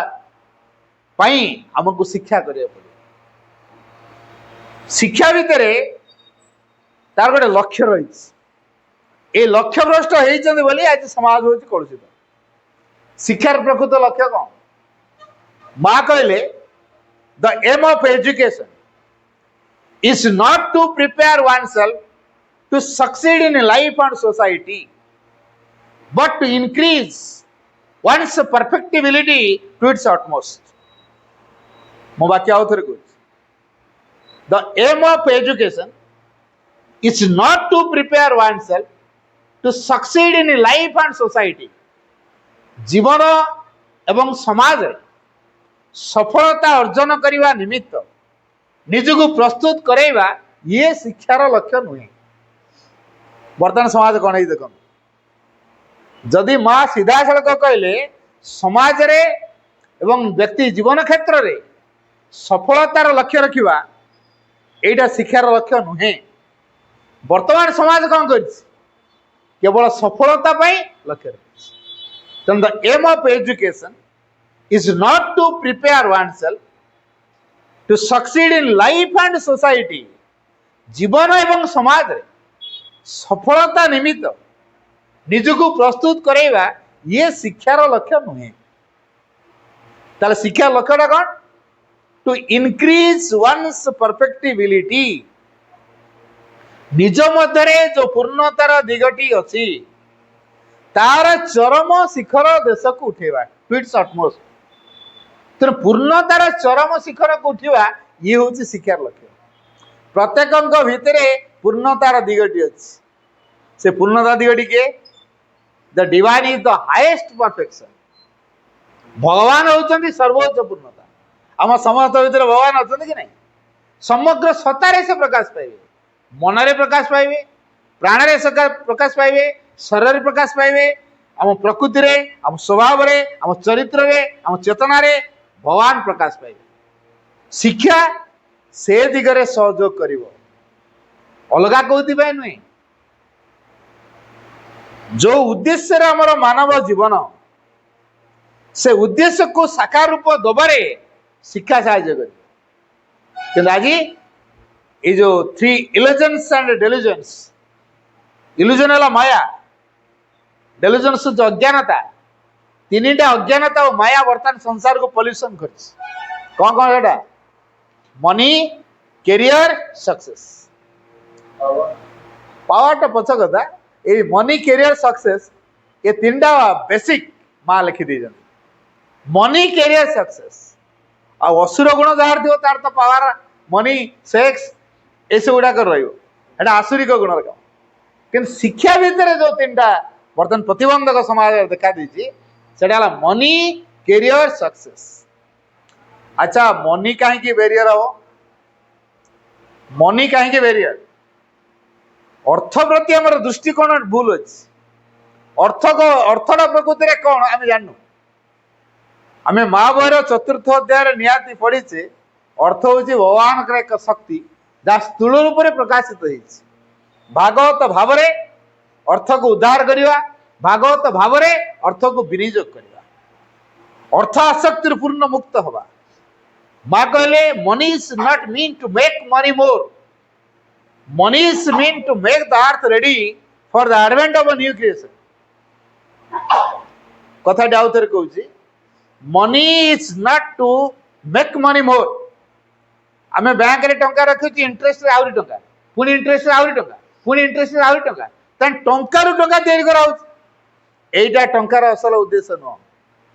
ପାଇଁ ଆମକୁ ଶିକ୍ଷା କରିବାକୁ ପଡିବ। ଶିକ୍ଷା ଭିତରେ ତାର ଗୋଟେ ଲକ୍ଷ୍ୟ ରହିଛି। এই লক্ষ্যভ্রষ্ট ହେଇଛନ୍ତି ବୋଲି ଆଜି ସମାଜ ହଉଛି କଳୁଷିତ। ଶିକ୍ଷାର ପ୍ରକୃତ ଲକ୍ଷ୍ୟ କଣ? ମା କହିଲେ, the aim of education is not to prepare oneself to succeed in life and society, but to increase one's perfectibility to its utmost. ମୁଁ ବାକ୍ୟ ଆଉ ଥରେ କହୁଛି, the aim of education is not to prepare oneself to succeed in life and society. ଜୀବନ ଏବଂ ସମାଜରେ ସଫଳତା ଅର୍ଜନ କରିବା ନିମିତ୍ତ ନିଜକୁ ପ୍ରସ୍ତୁତ କରାଇବା, ଇଏ ଶିକ୍ଷାର ଲକ୍ଷ୍ୟ ନୁହେଁ। ବର୍ତ୍ତମାନ ସମାଜ କଣ ହେଇଛି ଦେଖନ୍ତୁ। ଯଦି ମା ସିଧାସଳଖ କହିଲେ ସମାଜରେ ଏବଂ ବ୍ୟକ୍ତି ଜୀବନ କ୍ଷେତ୍ରରେ ସଫଳତାର ଲକ୍ଷ୍ୟ ରଖିବା, এইটা ଶିକ୍ଷାର ଲକ୍ଷ୍ୟ ନୁହେଁ। ବର୍ତ୍ତମାନ ସମାଜ କଣ କରିଛି? କେବଳ ସଫଳତା ପାଇଁ ଲକ୍ଷ୍ୟ ରଖିଛି। ତେଣୁ the aim of education is not to prepare oneself to succeed in life and society. ଜୀବନ ଏବଂ ସମାଜରେ ସଫଳତା ନିମିତ୍ତ ନିଜକୁ ପ୍ରସ୍ତୁତ କରାଇବା, ଇଏ ଶିକ୍ଷାର ଲକ୍ଷ୍ୟ ନୁହେଁ। ତାହେଲେ ଶିକ୍ଷାର ଲକ୍ଷ୍ୟଟା କଣ? To increase one's perfectibility. ନିଜ ମଧ୍ୟରେ ଯୋଉ ପୂର୍ଣ୍ଣତାର ଦିଗଟି ଅଛି, ତାର ଚରମ ଶିଖର ଦେଶକୁ ଉଠେଇବା, to its utmost. ତେଣୁ ପୂର୍ଣ୍ଣତାର ଚରମ ଶିଖରକୁ ଉଠିବା, ଇଏ ହଉଛି ଶିକ୍ଷାର ଲକ୍ଷ୍ୟ। ପ୍ରତ୍ୟେକଙ୍କ ଭିତରେ ପୂର୍ଣ୍ଣତାର ଦିଗଟି ଅଛି। ସେ ପୂର୍ଣ୍ଣତା ଦିଗଟି କିଏ? ଦ divine is the highest perfection. ଭଗବାନ ହଉଛନ୍ତି ସର୍ବୋଚ୍ଚ ପୂର୍ଣ୍ଣତା। ଆମ ସମସ୍ତ ଭିତରେ ଭଗବାନ ଅଛନ୍ତି କି ନାହିଁ? ସମଗ୍ର ସତ୍ତାରେ ସେ ପ୍ରକାଶ ପାଇବେ। ମନରେ ପ୍ରକାଶ ପାଇବେ, ପ୍ରାଣରେ ପ୍ରକାଶ ପାଇବେ, ଶରୀରରେ ପ୍ରକାଶ ପାଇବେ, ଆମ ପ୍ରକୃତିରେ, ଆମ ସ୍ୱଭାବରେ, ଆମ ଚରିତ୍ରରେ, ଆମ ଚେତନାରେ ଭଗବାନ ପ୍ରକାଶ ପାଇବେ। ଶିକ୍ଷା ସେ ଦିଗରେ ସହଯୋଗ କରିବ, ଅଲଗା କୋଉଥିପାଇଁ ନୁହେଁ। ଯୋଉ ଉଦ୍ଦେଶ୍ୟରେ ଆମର ମାନବ ଜୀବନ, ସେ ଉଦ୍ଦେଶ୍ୟକୁ ସାକାର ରୂପ ଦେବାରେ ଶିକ୍ଷା ସାହାଯ୍ୟ କରିବ। କିନ୍ତୁ ଆଜି এই যে থ্রি ইলুজনস এন্ড ডেলুজনস, ইলুজন হল মায়া, ডেলুজনস হচ্ছে অজ্ঞানতা। তিনটা অজ্ঞানতা ও মায়া বর্তমান সংসারକୁ পলিউশন করছে। কଣ কଣ এটা? मनी कैरियर सक्सेस पावर पछ कथा ये मनी कैरियर सक्सेस ये तीन बेसिक माँ लिखी दी मनी कैरियर सक्सेस असुर गुण जहाँ थी तार तो पावर मनी सेक्स ये सब गुड़ाक रसुरिक गुण कि शिक्षा भितर जो तीन बर्तमान प्रतिबंधक समाज देखा दी मनी कैरियर सक्सेस अच्छा मनी कहीं बैरियर हम मनी कहीं बैरियर अर्थ प्रति आम दृष्टिकोण भूल अच्छी अर्थटा प्रकृति में कौन आम जानू आम महाभारत चतुर्थ अध्याय निहाती पढ़ीचे अर्थ हूँ भगवान एक शक्ति जहाँ स्थूल रूप से प्रकाशित हो भागवत भाव अर्थ को उद्धार करवा भागवत भाव अर्थ को विनियोग करवा अर्थ आसक्ति पूर्ण मुक्त हवा माँ कहले money is not mean to make money more money is mean to make the earth ready for the advent of a new creation कथा आउ थे कहूँ money is not to make money more आम बैंक रे टंका रखुची interest आहरी टंका पुणी interest आहरी टंका पुणी इंटरेस्ट आहरी टंका टंकार टंका तैयारी कराया टंकार असल उद्देश्य नुह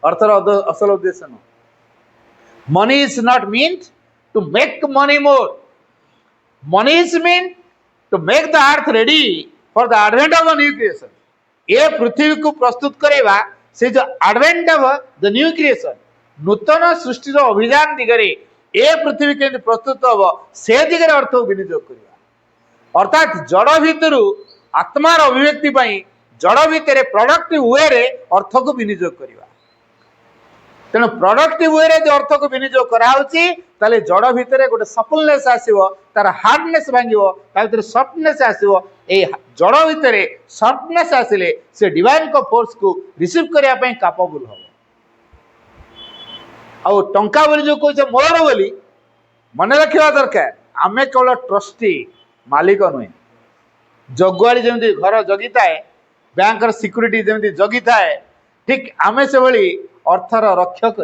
अर्थर असल उद्देश्य नुह money is not mean to make money more money is mean to make the earth ready for the advent of a new creation ये पृथ्वी को प्रस्तुत करेगा से जो advent of the new creation नूतन सृष्टि अभियान दिगरे ए पृथ्वी के प्रस्तुत हम से दिगरे अर्थ को विनियोग करवा अर्थात जड़ भितर आत्मार अभिव्यक्ति जड़ भितर प्रोडक्टिव वे रे अर्थ को विनियोग करवा तेणु प्रोडक्टिव वे रे जो अर्थ को विनियोग कराउची ताले जड़ भितर गोटे सफलनेस आसीबो तार हार्डनेस भांगिबो ता भितर सॉफ्टनेस आसीबो ए जड़ भितर सॉफ्टनेस आसिले से डिवाइन को फोर्स को रिसीव करिया पई कैपेबल हो आउ टंका बोली जो कहछे मोर बोली मन रखिबा दरकार आमे केवल ट्रस्टी मालिक नुहे जगुआड़ी जमी घर जगी थाए बैंक सिक्यूरीटी जमी जगी थाए ठीक आमे से भली अर्थर रक्षक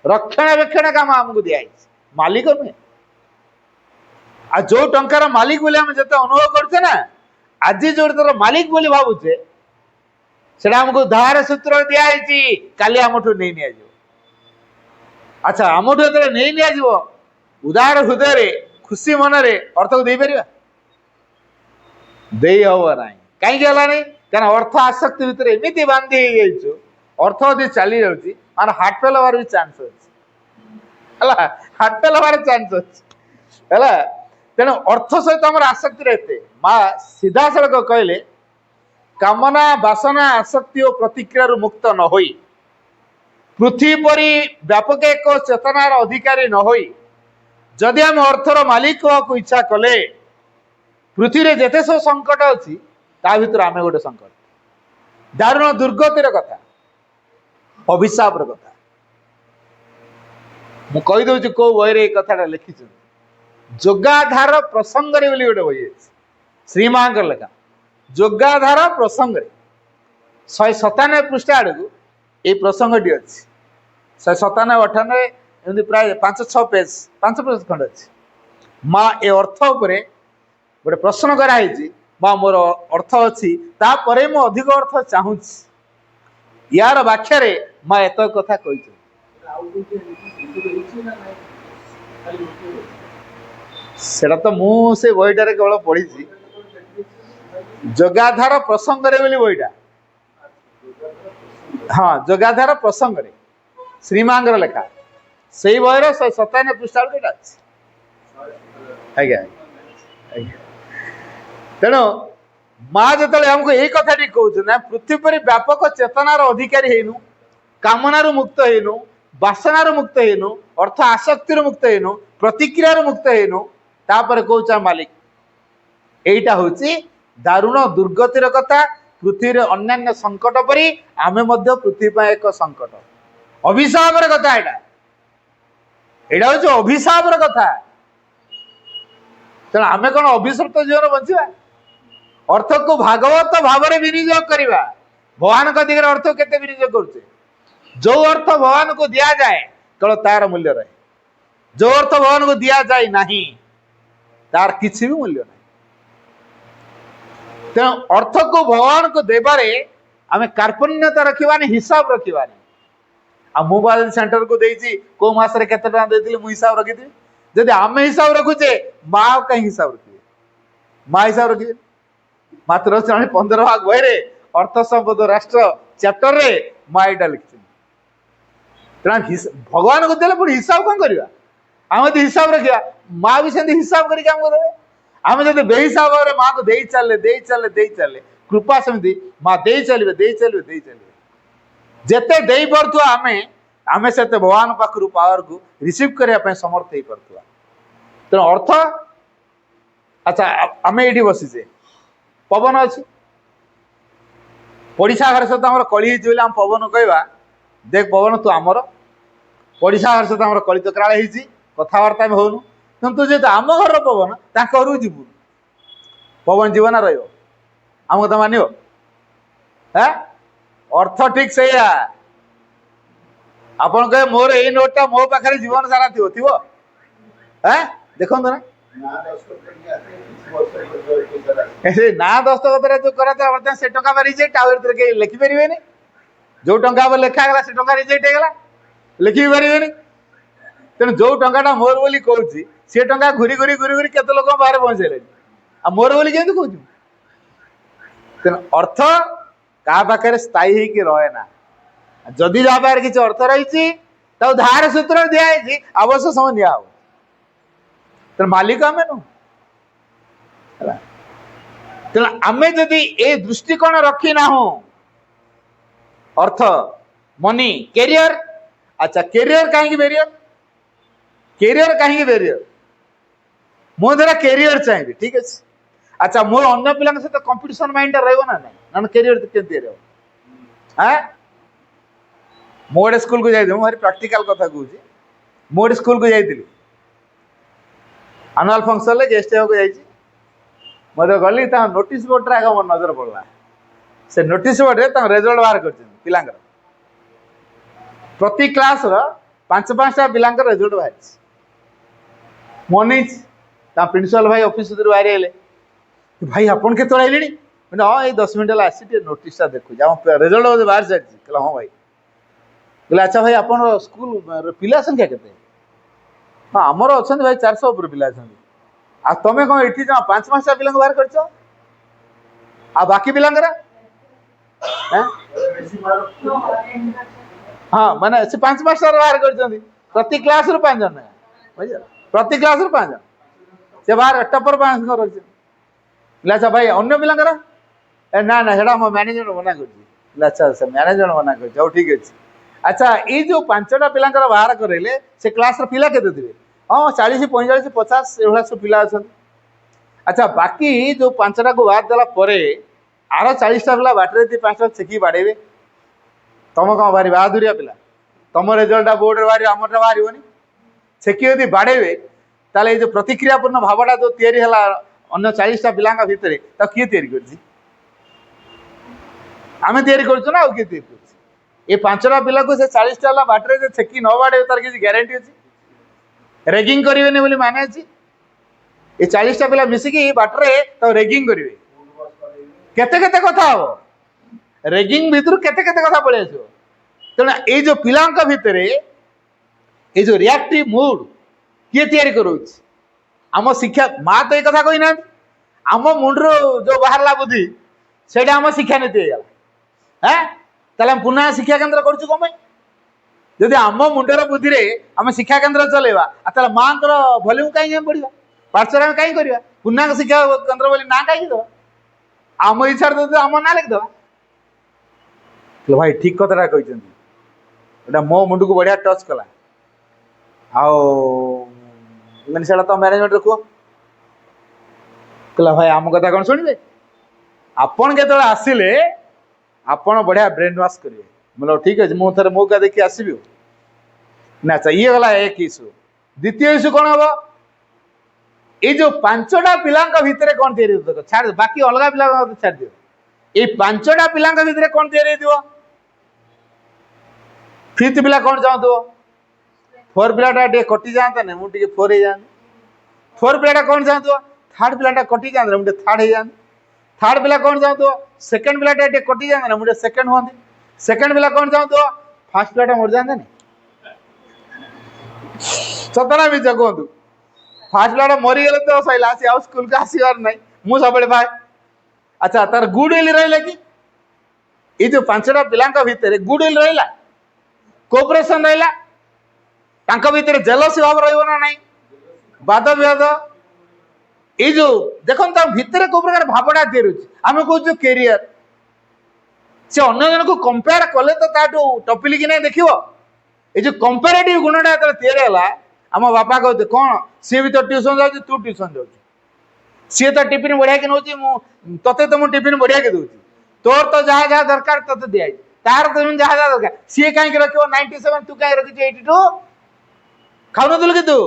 रक्षणाबेक्षण काम आमको दिखाई मालिक नुहे आ जो टंकार मालिक बोली आम जिते अनुभव करछे ना आज जो तर मालिक बोली भावुचे सेटा हमको धार सूत्र दिखाई काली आमठू नहीं नि अच्छा आमठू जो नहीं नि उदार हृदय खुशी मन अर्थ को दे पार दे हम ना कहीं कारण अर्थ आसक्ति भितर एमती बांधी अर्थ यदि चली जाऊँगी मान हार्ट फेल हमार भी चांस अच्छे हार्ट फेल हमार चांस अच्छे है तेणु अर्थ सहित आम आसक्ति रहते माँ सीधा सड़क कहले कामना बासना आसक्ति और प्रतिक्रिया मुक्त न होई पृथ्वी परी व्यापक एक चेतनार अधिकारी न होई जदि आम अर्थर मालिक को इच्छा कले पृथ्वी रे जेते सब संकट अच्छी ता भीतर आमे गोटे संकट दारुण दुर्गतिर कथा अभिशाप कथा मु कही दउछि को बही कथा लिखी जोगाधार प्रसंग गोटे बही श्रीमा लेखा जोगाधार प्रसंग 197 पृष्ठ आड़ को ये प्रसंगटी अच्छी 197 98 एमती प्राय 5-6 पेज 5 पेज खंड अच्छी माँ ए अर्थ उपरे गोटे प्रश्न कराई माँ मोर अर्थ अच्छी तापर मु अधिक अर्थ चाहूँगी यार व्याख्या माँ एत कथा कही सेटा तो मुझे बहीटार केवल पढ़ी जोगाधार प्रसंग बहीटा हाँ जोगाधार प्रसंग श्रीमांगर लेखा से बहर 197 पृष्ठ आज्ञा तेणु माँ जो आमको यही कथा कहना पृथ्वी पर व्यापक चेतनार अधिकारी हेनु कामनार मुक्त हेनु बासनार मुक्त हेनु अर्थ आसक्तिर मुक्त हेनु प्रतिक्रियार मुक्त हेनु तापर कहूचा मालिक एटा होची दारुण दुर्गतिर कथा पृथ्वी रे अन्यान्य संकट परी आमे मध्य पृथ्वी पर एक संकट अभिशापर कथा एटा होची अभिशापर कथा तेणु आमे कौन अभिशप्त जीवन बंचा अर्थ को भागवत भाव में विनियोग करवा भगवान का दिगरे अर्थ केते विनियोग करुचे जो अर्थ भगवान को दिया जाए केवल तार मूल्य रहे जो अर्थ भगवान को दिया जाए नहीं तार किसी भी मूल्य नहीं। तेणु अर्थ को भगवान को देबारे आमे कार्पण्यता रखिबानी, हिसाब रखिबानी। आ मोबाइल सेंटर को देइछि को मास रे केते टका देथिले मु हिसाब रखिथि। जदि आमे हिसाब रखुचे माँ कहीं हिसाब रखिबे, माँ हिसाब रखिबे। मात्र 15 भाग बहिरे अर्थ संपद राष्ट्र चैप्टर रे माँ एटा लिखिछि। तेणु भगवान को देले पुणी हिसाब कौन करवा? आम जो हिसाब रखा माँ भी सेमती हिसाब करके आमको देवे। आम जब बेहिसाब भाव माँ को दे चले कृपा सेमती माँ दे चलिए जेते दे पार्थुआ आमे सेते भगवान पाखरु पावर को रिसीव करने समर्थ हो पार्थुआ। तेणु अर्थ अच्छा आम ये बसीचे पवन अच्छी पड़िशा घर सहित आम कली होती आम पवन कहवा देख पवन तू आमर पड़िशा घर सहित आम कली तो काले होती कथबार्ता भी होनु किंतु जेहेतु आम घर पवन घर जीवु पवन जीवन रही आम कथा मान अर्थ ठीक से आपन कहे मोर ये नोटा मो पाखे जीवन सारा थी देखो ना ना दस्तखत जो करा से टका रिजेक्ट आउ लिखिपारे जो टंका लिखागला से टंका रिजेक्ट होगा लिखि पारे। तेणु जो टंका मोर बोली कहूँ सी टंका घूरी घूरी घूरी घूरी केते लोक बाहर पहुंचेले आ मोर बोली केमती कहूँ। तेणु अर्थ क्या पाखे स्थायी होकर रहे ना। जदि जहाँ पाखे किसी अर्थ रही धार सूत्र दिखाई आवश्यक समय निया हो तेणु मालिक आमे नु। तेणु आमे जदि ए दृष्टिकोण रखी ना हो अर्थ मनी कैरियर अच्छा कैरियर कहीं बैरियर मो धरा कैरियर चाहिए ठीक अच्छे अच्छा मोर अन्य पिला सहित कंपटीशन माइंड रहा ना कैरियर केमती हाँ मो गोटे स्कूल को जाइए भारी प्राक्टिकल कथा कहूँ मो गोटे स्कूल को जाइए आनुआल फंक्शन गेस्ट को जाइए गली नोटिस बोर्ड आगे मोर नजर पड़ा से नोटिस बोर्ड रे रिजल्ट बाहर कर पिलांकर प्रति क्लास पांचटा पिलांकर रिजल्ट बाहर मनी प्रिंसिपल भाई ऑफिस बाहर आए भाई आपन के आइले मैंने हाँ ये 10 मिनट आसी नोटिस देखुच रिजल्ट बाहर सारी हाँ भाई बोले अच्छा भाई आप स्कूल पिला संख्या के हाँ आमर अच्छा भाई 400 ऊपर पिला आ तुम कौन ये 5-5टा पिला बाहर कर बाकी पिला हाँ माने से 5-5टा बाहर कर प्रति क्लास रु 5 जन प्रति क्लास रु 5 जन से बाहर टपर 5 जन रही अच्छा भाई अन्य पिला ना ना हेड़ा मो मैनेजर मना कर अच्छा अच्छा मैनेजर मना कर ठीक अच्छे। अच्छा ये जो 5टा पिला बाहर करेले से क्लास पिला के थे हाँ 40-45-50 एभा सब पिला अच्छा। अच्छा बाकी जो 5टा को बाहर देला परे आर 40टा पिला बाटरे 5टा छेकी बाड़े तुम कौन बाहर बाहादुरिया पिला तुम रिजल्ट बोर्ड बाहर आमर बाहर छेकी यदि बाड़े ताले ये जो प्रतिक्रियापूर्ण भावटा जो तैयारी है अन्य 40टा पिला भितर किए तैयारी कर आम तैयारी करना आ किए तैयारी ये 5टा पिला को से 40टा बाटरे छेकी न बाड़े तार किसी ग्यारंटी अच्छी रेगिंग करेंगे बोली माने अच्छी ये 40टा पिला मिसिकी बाटरे तो रेगिंग करेंगे केते केते कथा हम रेगिंग भितर केते केते कथा पड़े आसो। तेना ये जो पिला भितर ये जो रिएक्टिव मूड किए तैयारी करोच आम शिक्षा माँ तो ये कथा कही ना आम मुंडर जो बाहरला बुद्धि से आम शिक्षा नीति है ताले पुनः शिक्षा केन्द्र करूँ कौन जदि आम मुंडर बुद्धि आम शिक्षा केन्द्र चलेवा ताले माँ भल्यूम कहीं बढ़िया पाठशाला कहीं करवा पुनः शिक्षा केन्द्र बोली ना कहीं दवा आम इच्छा आम ना लिखिदवा भाई ठीक कथा कहते मो मुंड को बढ़िया टच कला मैंने से तो मैनेजमेंट रखो कहला भाई आम कथा कौन शुणे आपन के आसिले आपन बढ़िया ब्रेन वाश करेंगे मतलब ठीक है मुझे मौका देखिए आसबि ना। अच्छा ये गला एक इश्यू। द्वितीय इश्यू कौन हम ये जो 5टा पिला भितर कौन तैयारी छाड़ बाकी अलग पिला छाड़ दियो ये 5टा पिला भितर कौन तैयारी फिफ्थ पिला कौन चाहू फोर पिलाटा टे कटि जाता नहीं मुझे फोर हो जाए फोर पिलाटा कौन चाहतो थर्ड पिलाटा कटि जाता मुझे थर्ड हो जाए थर्ड पिला कौन चाहतो सेकंड पिलाटा टे कटि जाता ना मुझे सेकंड हुआ सेकंड पिला कौन चाहतो फर्स्ट पिलाटा मर जाता नहीं सतना भी कहतु फास्ट पिलाटा मरीगले तो सैला सी आउ स्कूल का आसबार ना मुझे सब पाए अच्छा तार गुड विल रहा कि ये जो पांचटा पिला भितर गुड विल रहा कोऑपरेशन रहा भितर जेलसी भाव रहा बाद विवाद ये जो देखो भितर को प्रकार भावना तैयारी आम कह कैरियर से अन्य जन को कंपेयर कले तो टपिल कि नहीं देख ये जो कंपेरेटिव गुणटा तैयारी है आम बापा कहते कौन सी भी तो ट्यूशन जाऊँ तू ट्यूशन जाऊँ सी तो टिफिन बढ़िया कि नौ ते तो मुझे टिफिन बढ़िया के दूसरी तोर तो जहाँ जहाँ दरकार ते दिखाई तार तो जहाँ जहाँ दरकार सी कहीं रख 97 तू कहीं रखी 82 खाऊ नु कि तू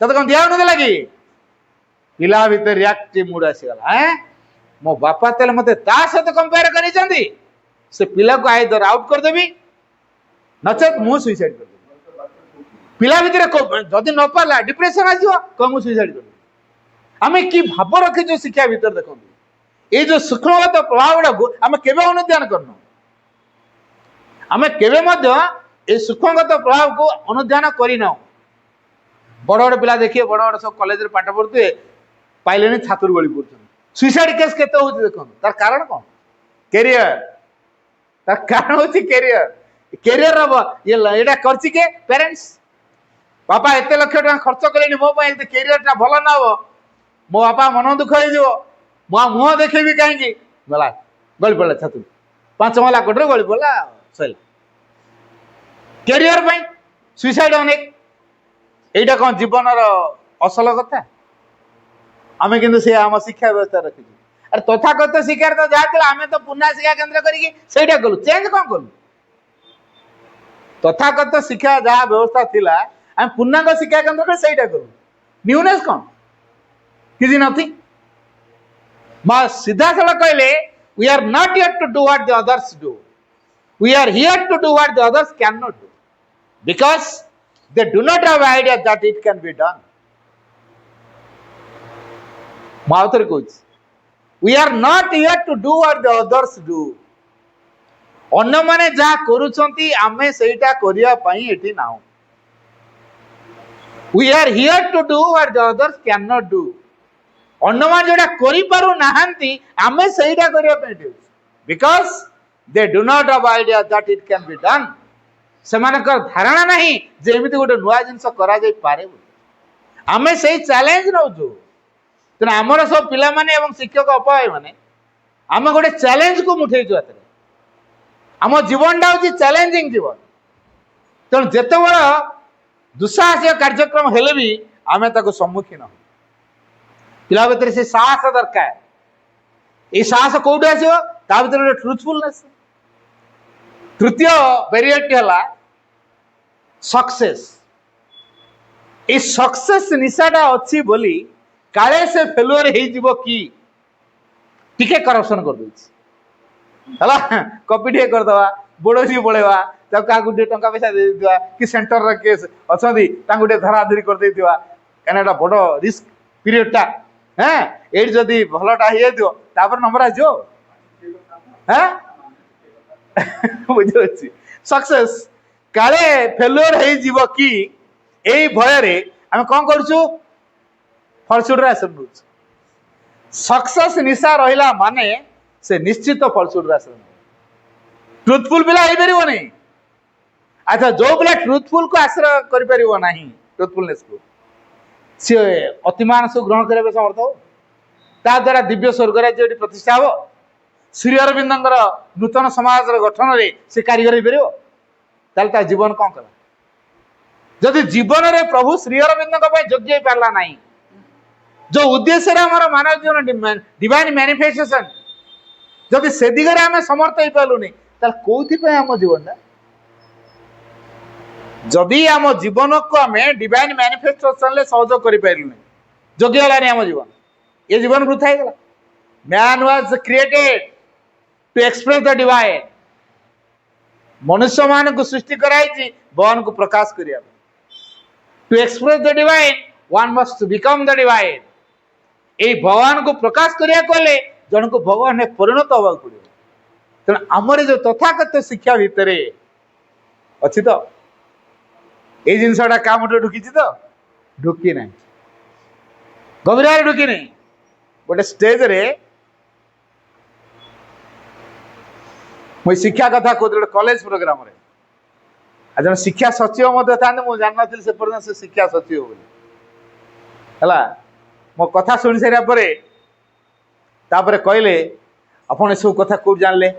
ते कौन दिया लगी पिला भीतर रिएक्टिव मूड आसीगला हैं मो बापा तेल मत सहित कंपेयर कर से पिला को आईदर आउट करदेवी नचेत मु सुइसाइड करदेवी पिला भीतर जदि न पाला डिप्रेशन आसो कह मु सुइसाइड कर आम कि भाव रखी शिक्षा भीतर देखो ये जो सूक्ष्मगत प्रभाव गुड़ा आम के अनुध्यान करना आम के सूक्ष्मगत प्रभाव को अनुध्यान करना बड़ बड़ पिला देखिए बड़ बड़ सब कॉलेज रे पाठ पढ़ुए पाइले छात्र गली पड़ते सुइसाइड केस केते होची देखो तार कारण कौन कैरियर तार कारण होची कैरियर कैरियर ये एटा करछि के पेरेंट्स बापा एते लक्ष टका खर्च कलेनी मो पय कैरियर टा भलो ना हो मो बापा मन दुख हो जिवो मो मुह देखेबी कहीं गला गली पड़ा छात्र 5 महला कोठरे गली पड़ा सैला कैरियर पय सुइसाइड अनेक एटा कौन जीवन असल कथा आम कि शिक्षा व्यवस्था रखी अरे तथाकथित शिक्षा तो जहाँ आम तो पुना शिक्षा केन्द्र करा कलु चेंज कौन कलु तथाकथित शिक्षा जहाँ व्यवस्था थिला आम पूर्णांग शिक्षा केन्द्र कलु न्यूनेस कौन किसी नथिंग सीधा साल कहले we are not here to do what the others do we are here to do what the others can not do because they do not have idea that it can be done माउथर कुछ we are not here to do what the others do अन्य माने जहा करूछंती आमे सेटा करिया पई एठी now we are here to do what the others cannot do अन्य मान जोडा करि पारु नाहंती आमे सेटा करिया पई एठी because they do not have idea that it can be done सेमानकर धारणा नहीं जे एमिति गोटे नुआ जिनस करा जाई पारे आमे सेही चैलेंज नउजु तेना हमर सब पिला माने एवं शिक्षक अपाय माने आमे गोटे चैलेंज को मुठेइछु आतरे आम जीवनटा होची चैलेंजिंग जीवन तेणु जेते बड़ दुस्साहसिक कार्यक्रम हेले भी आमे ताको सम्मुखीन पिला भीतर से साहस दरकार ये साहस कोउठी आसीबो ता भीतर गोटे ट्रुथफुलनेस तृतीय बैरियर हला सक्सेस ये सक्सेस निशाटा अच्छी बोली काले से फेलुअर हो जीवो कि टिके करप्शन कर देला कॉपी टे कर दवा बोड़ोसी पळेवा त का गुटे टंका पैसा दे दिवा कि सेंटर रे केस अछंदी ता गुटे धरा धरी कर दे दिवा कनेडा बडो रिस्क पीरियड टा हैं एड जदी भलोटा हे दियो तापर नंबर आजो हैं बुझे सक्सेस काले फेलुअर हो जीव कि एई भय रे हम कोन करछु फलसुड रे आसन बुझ सक्सेस निशा रहिला माने से निश्चित फलसुड रे आसन ट्रुथफुल पिला आइ परिबो नै अच्छा जो पिला ट्रुथफुल को आश्रय करि परिबो नाही ट्रुथफुलनेस को से अतिमान सु ग्रहण करे समर्थ हो ता द्वारा दिव्य स्वर्ग राज्य प्रतिष्ठा हो श्री अरविंदर नूतन समाज गठन रे से कारीगर हो ताल ता जीवन कौन कला जदि जीवन रे प्रभु श्री अरविंद योग्य हो पारला नहीं जो उद्देश्य रे हमर मानव जीवन डिवाइन मैनिफेस्टेशन जदि से दिगरे आम समर्थ हो पालु नहीं ताल कोथि पे हम जीवन जदि आम जीवन को आम डिवाइन मैनिफेस्टेशन ले सहयोग करि पाइलु नहीं योग्य हलानी आम जीवन ये जीवन वृथा हो गला man was created to express the divine मनुष्य मान को सृष्टि कराई भगवान को प्रकाश करिया to express the divine one must become the divine. ये भगवान को प्रकाश करिया कहले जन को भगवान परिणत हवा पड़ो। तेणु आमर जो तथाकथित शिक्षा भितर अच्छी तो ये जिनसा क्या मुझे ढुकी तो ढुकी ना गभीर ढुकी नहीं गोटे स्टेज रे मुझे शिक्षा कथा कहते गोटे कॉलेज प्रोग्राम रे जन शिक्षा सचिव मत था मुझे जान नी से पर्यटन से शिक्षा सचिव बोली मो कथा शुणी सारा कहले आपड़ सब कथा कौट जानले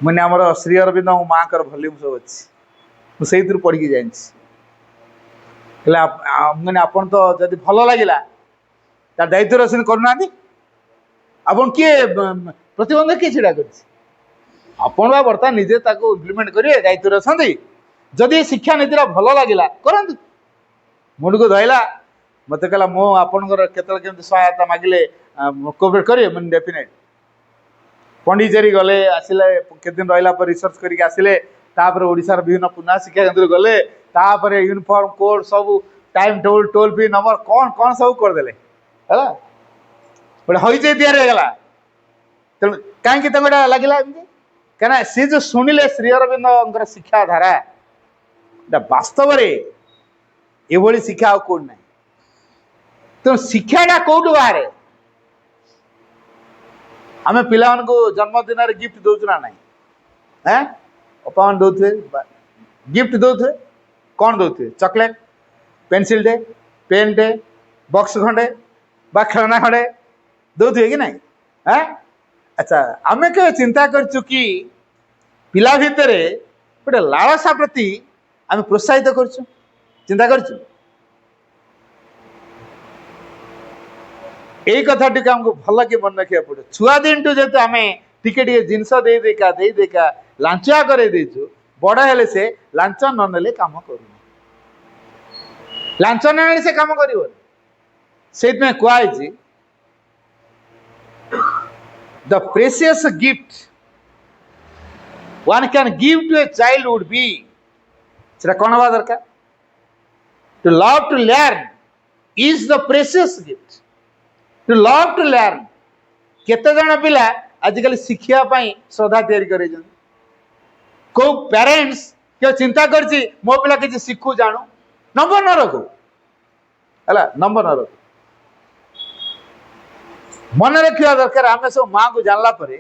मैंने आमर श्री अरविंद माँ भल्यूम सब अच्छी मुझे पढ़ के जानी मैंने आप जब भल लगे तार दायित्व रचन करना आपन किए प्रतिबंध किए छिड़ा कर बर्तमान निजे इम्प्लीमेंट करेंगे दायित्व अच्छा जदि शिक्षा नीति भल लगे करूँ मुंड को धरला मत कहला मो आपंकर केतल सहायता मागिले कोऑपरेट करेंगे मैंने डेफिनेट पंडिचेरी गले आसिले केते दिन रहिला पर रिसर्च करके आसिले तापर ओडिशार विभिन्न पुना शिक्षा केंद्र गले तापर यूनिफॉर्म कोड सब time table toll free number कौन कौन सब करदेले है गोटे हईचे तैयारी होगा तेणु कहीं लगे क्या सी जो शुणिले श्री अरविंद शिक्षा धारा वास्तव ये शिक्षा कौट ना तेणु शिक्षाटा कौटू बाहर आम पिला जन्मदिन गिफ्ट दौचु ना ना अपा मान दौथे गिफ्ट दौथे कौन दौथे चॉकलेट पेंसिल डे पेन डे बॉक्स खंडे बा खेलना खंडे दौथे कि नहीं है अच्छा आम के चिंता करचु कि पिला भितर गोटे लालसा प्रति आम प्रोत्साहित करचु चिंता करचु यही कथा टी आमको भल कि मन रखा पड़े छुआ दिन टू जेतु आम टिके जिनस देका लांचुआ कर बड़ हेले से लांच न नेले काम कर लांच न से काम कर कहुई the precious gift one can give to a child would be से कौन हवा दरकार to love to learn is the precious gift to love to learn केते जन पिला आजिकल शिक्षा श्रद्धा तैयारी को पेरेंट्स क्यों चिंता करछि मो पिला किसी शिखु जानू नंबर न रखू है नंबर न रखू मन रखा दरकार आम सब माँ को जानला परे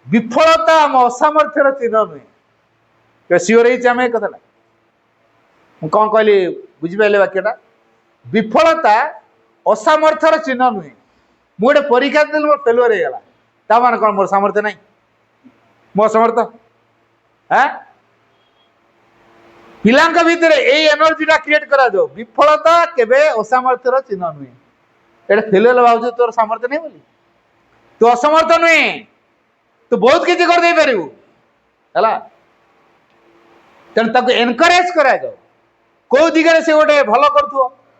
विफलता आम असामर्थ्यर चिन्ह नुहे सिओर आम कथा कौन कहली बुझिपारे वाक्यटा विफलता असामर्थ्यर चिन्ह नुहे मुझे परीक्षा देली मोर फेलुअर होगा ता मान कौन मोर सामर्थ्य नहीं मो असमर्थ है पिला भितर यही एनर्जीटा क्रिएट करा जाओ विफलता केबे असामर्थ्यर चिन्ह नुहे ये फेलुअर भाव तोर सामर्थ्य नहीं बोली तू असमर्थ नुहे तू बहुत किसी कर दे पारू है तेणु एनकरेज करा जाओ कौ दिगरे से गोटे भल कर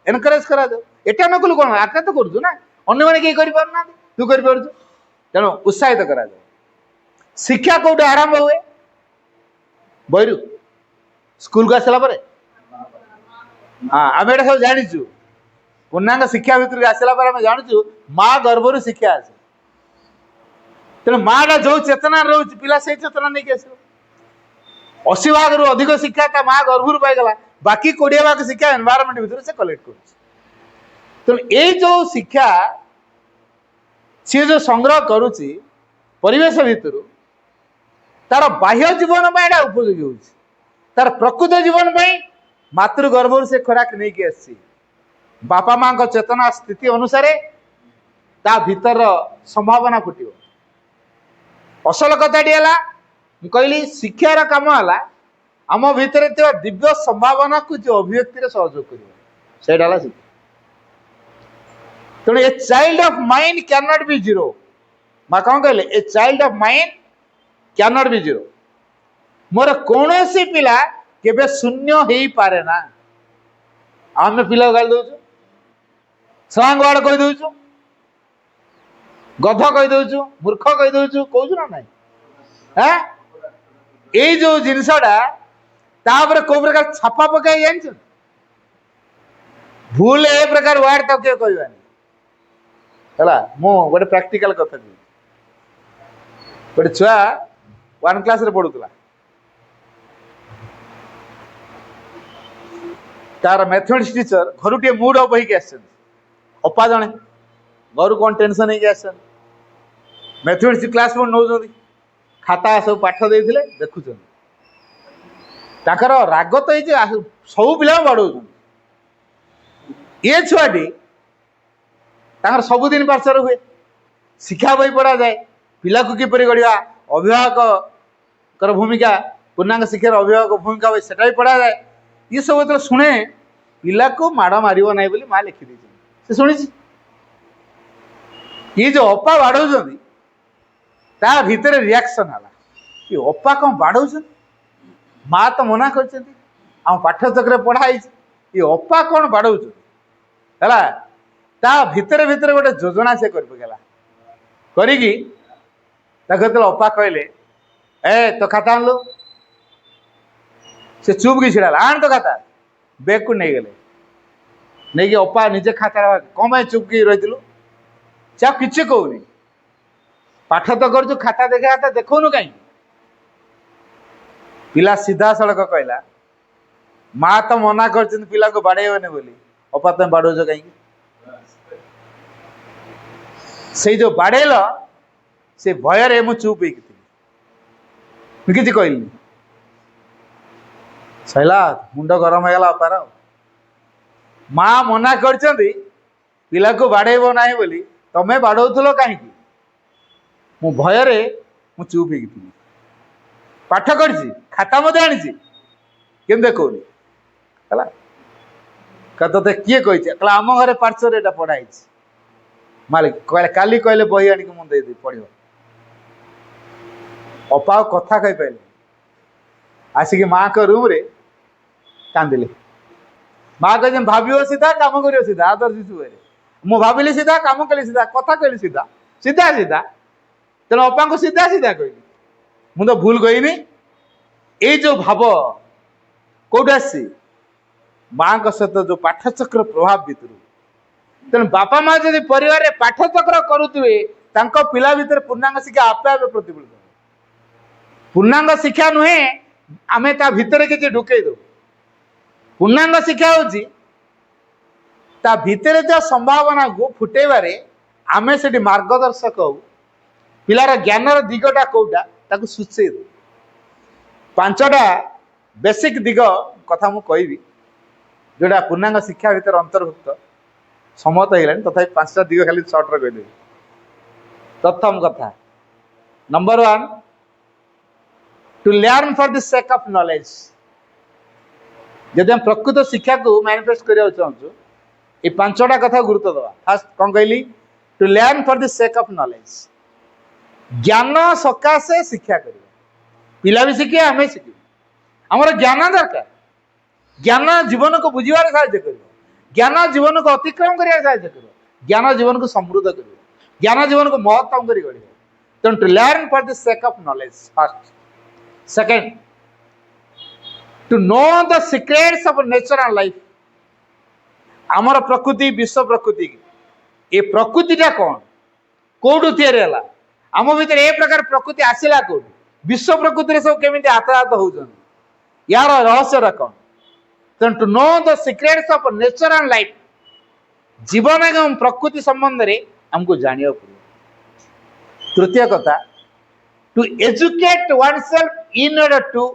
एनकरेज करा जाओ एटा न कलु कौन आके तो करूँ ना अन्य मैंने कहीं करना तू कर तेणु उत्साहित करा जाओ शिक्षा कौटे आरंभ हुए बहिरू स्कूल को आसला हाँ आम एटा सब जाचु पूर्णांग शिक्षा भितर आसला आम जाचु माँ गर्भर शिक्षा आसे तेणु माँ जो चेतना रोच पिला से चेतना नहीं आस 80 भाग रु अधिक शिक्षा ता माँ गर्भर पाईगला बाकी 20 भाग शिक्षा एनवायरमेंट भितर से कलेक्ट कर तेणु ये जो शिक्षा सी जो संग्रह करुच्ची परिवेश भितर तार बाह्य जीवन में उपयोगी हो तार प्रकृत जीवन में मातृगर्भ से खोराक नहीं कि आसी बापा माँ को चेतना स्थिति अनुसार ता भीतर संभावना फुट असल कथाटी है कहली शिक्षार काम है आम भितर दिव्य संभावना को जो अभिव्यक्ति सहयोग कर शिक्षा तेणु a child of mind can not be zero माँ कौन कहले a child of mind can not be zero मोर कौन सी पिला केबे शून्य हो पारे ना आम पिला गाली दौचु स्लांग वार्ड कही दौचु गध कही दौचु मूर्ख कही दौचु कहूँ ना ना ये जो जिनसटा तापर को प्रकार छापा पकाई जान भूल ए प्रकार वार्ड तो किए कहबानी है मु गोटे प्राक्टिकल कथा गोटे छुआ 1 क्लास रे पढ़ुला तार मैथमेटिक्स टीचर घर टे मूड अफ होके अपा जड़े घर कौन टेंशन होकर मैथमेटिक्स क्लास नौ खाता सब पाठ दे देखुं ताकर राग तो ये सब पिला बाड़ौ ये छुआटी सबुदिन पार्श्वर हुए शिक्षा बही पढ़ा जाए पिला को किपर गढ़ा अभिभावक भूमिका पूर्णांग शिक्षार अभिभावक भूमिका से पढ़ा जाए ये सब जो शुणे पिला को माड़ मार ना बोली माँ लिखिदी से शुणी ये जो अपा बाड़ौ ता भितर रिएक्शन है ये अपा कौन बाड़ौ माँ तो मना कर पाठ चक्र पढ़ाई ये अपा कौन बाड़ौ है ता भितर भितर गोटे योजना से कर पकेला करिकी अपा कहले ए तो खाता आनलु से चुप की छिड़ा आन तो खाता बैग को नहीं गले नहीं कि अपा निजे खाता कम चुप की रही चाप किसी कहूनी पाठ तो कर खाता देखा खाता देखौनु कहीं पिला सीधा सड़क कहला माँ तो मना कर पिला को बाड़ेबने बोली अपा तुम बाड़ौच कहीं से जो बाड़ेल से भयर मु चुप हो कि कहली सैला मुंड गरम होगा अपार माँ मना कर पिला को बाड़ेब ना बोली तमें बाड़ौल कहीं मु भयर मु चुप हो पाठ कर खाता मत आनी कि देखनी है ते किए कही आम घर पार्श्वर यहाँ पढ़ाई मालिक कहले काली कहले बही आनी मुझे पढ़ अपा कथा कही पारे आसिक माँ को रूम रे कांदिले माँ कह भाव सीधा कम कर सीधा आदर शिशु मु भाविली सीधा कम कली सीधा कथा कहली सीधा सीधा सीधा तेना अपा को सीधा सीधा कहली मु तो भूल कहनी ये जो भाव कौट आसी माँ सहित जो पाठचक्र प्रभाव भीतर तेणु बापा माँ जब परिवार पाठचक्र करुवे पिला भीतर पूर्णांग शिक्षा आपे आपे प्रतिफलित पूर्णांग शिक्षा नुहे आमे ता भीतर किसी ढुकई दो पूर्णांग शिक्षा हूँ ता भीतर जो संभावना को फुटेबारे आमे से मार्गदर्शक हो पिलार ज्ञानर दिगटा कौटा ताकू सूचई दो 5टा बेसिक दिग कथा मु कहबी जोड़ा पूर्णांग शिक्षा भीतर अंतर्भुक्त समय तो है तथा 5टा दिग खाली सर्ट कहदेवी प्रथम कथा number 1 to learn for the sake of knowledge जदि हम प्रकृत शिक्षा को मैनिफेस्ट करने चाहूँ ये 5टा कथा गुरुत्व दवा फास्ट कौन कहली to learn for the sake of knowledge ज्ञान सकाशे शिक्षा कर पिला भी शिखे आम शिखु आमर ज्ञान दरकार ज्ञान जीवन को बुझे साहय कर ज्ञान जीवन को अतिक्रम कर साहय कर ज्ञान जीवन को समृद्ध कर ज्ञान जीवन को महत्तम कर गढ़ तेणु to learn for the sake of knowledge first second to know the secrets of nature and life आमर प्रकृति विश्व प्रकृति ये प्रकृतिटा कौन कौटू या आम भर ए प्रकार प्रकृति आसला कौटू विश्व प्रकृति सब केमी आतायात हो यार रहस्य कौन तेणु to know the secrets of nature and life जीवन एवं प्रकृति संबंध में हमको जानिया पड़े तृतीय कथा to educate oneself in order to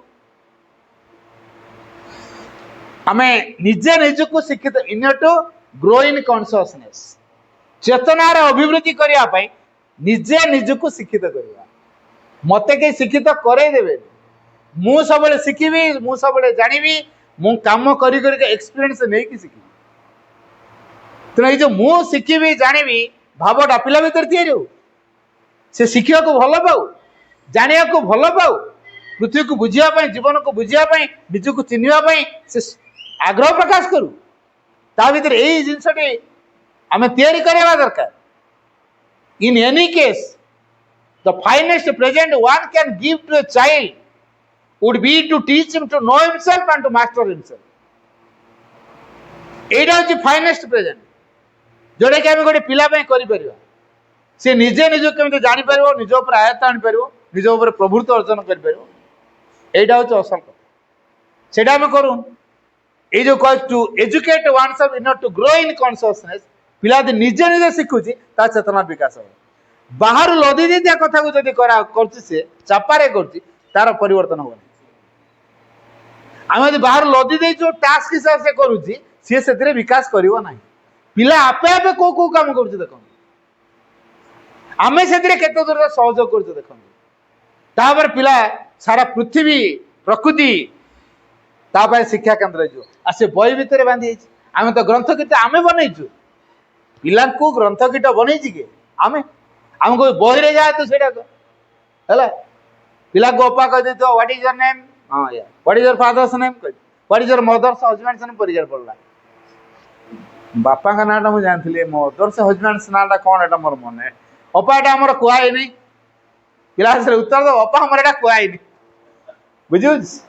आमे निजे निजको शिक्षित in order to grow in consciousness चेतनार अभिवृद्धि करने निजे निजको शिक्षित करवा मत कहीं शिक्षित करदेवे मु सब शिखी मु सब जानी मु कम कर एक्सपीरियंस नहीं कि शिखी तेना ये जो मु शिखी जानी भावटा पिला भर या से शिखा को भल पाऊ जाना को भल पाऊ पृथ्वी को बुझापी जीवन को बुझापी निज को चिन्हवाई से आग्रह प्रकाश करू ता भर यही जिनसटी आम करवा दरकार in any case the finest present one can give to a child would be to teach him to know himself and to master himself. এইটা হচ্ছে ফাইনেস্ট প্রেজেন্ট जोटा कि आम गोटे पिला कर सी निजे निज केमी जापर निज उपर आयत्त आनीपर निज उपर प्रभुत्व अर्जन कर यहाँ हूँ असल कथा से करूँ ये जो कह to educate one's of inner to grow in consciousness पिला निजे निजे शिखुची चेतना विकास हो बाहर लदी दी दिया कथा को जब कर चापारे तार परिवर्तन हो आम बाहर लदी दे जो टास्क हिसाब से करुच्ची सी से विकास करिवो नाही पिला आपे आपे को काम कर देख आम से केते दूर सहयोग कर देख पिला सारा पृथ्वी प्रकृति तापर शिक्षा केन्द्र जो से बही भितर बांधी आम तो ग्रंथ कीट आम बनईचु पिला ग्रंथ कीट बनई कि आम आमको बही रे जाए तो सेटा है पिला को अपा कह दे व्हाट इज योर नेम हाँ या what is your father's name what is your mother's husband's name परिचय पड़ला बापा का नाटा मुझे जानती मदर्स हजबैंड्स नाटा कौन एटा मोर मन है अपा एटा हमर कुआई नहीं पिला से उत्तर दो अपा हमर एटा कुआई नहीं बुझुस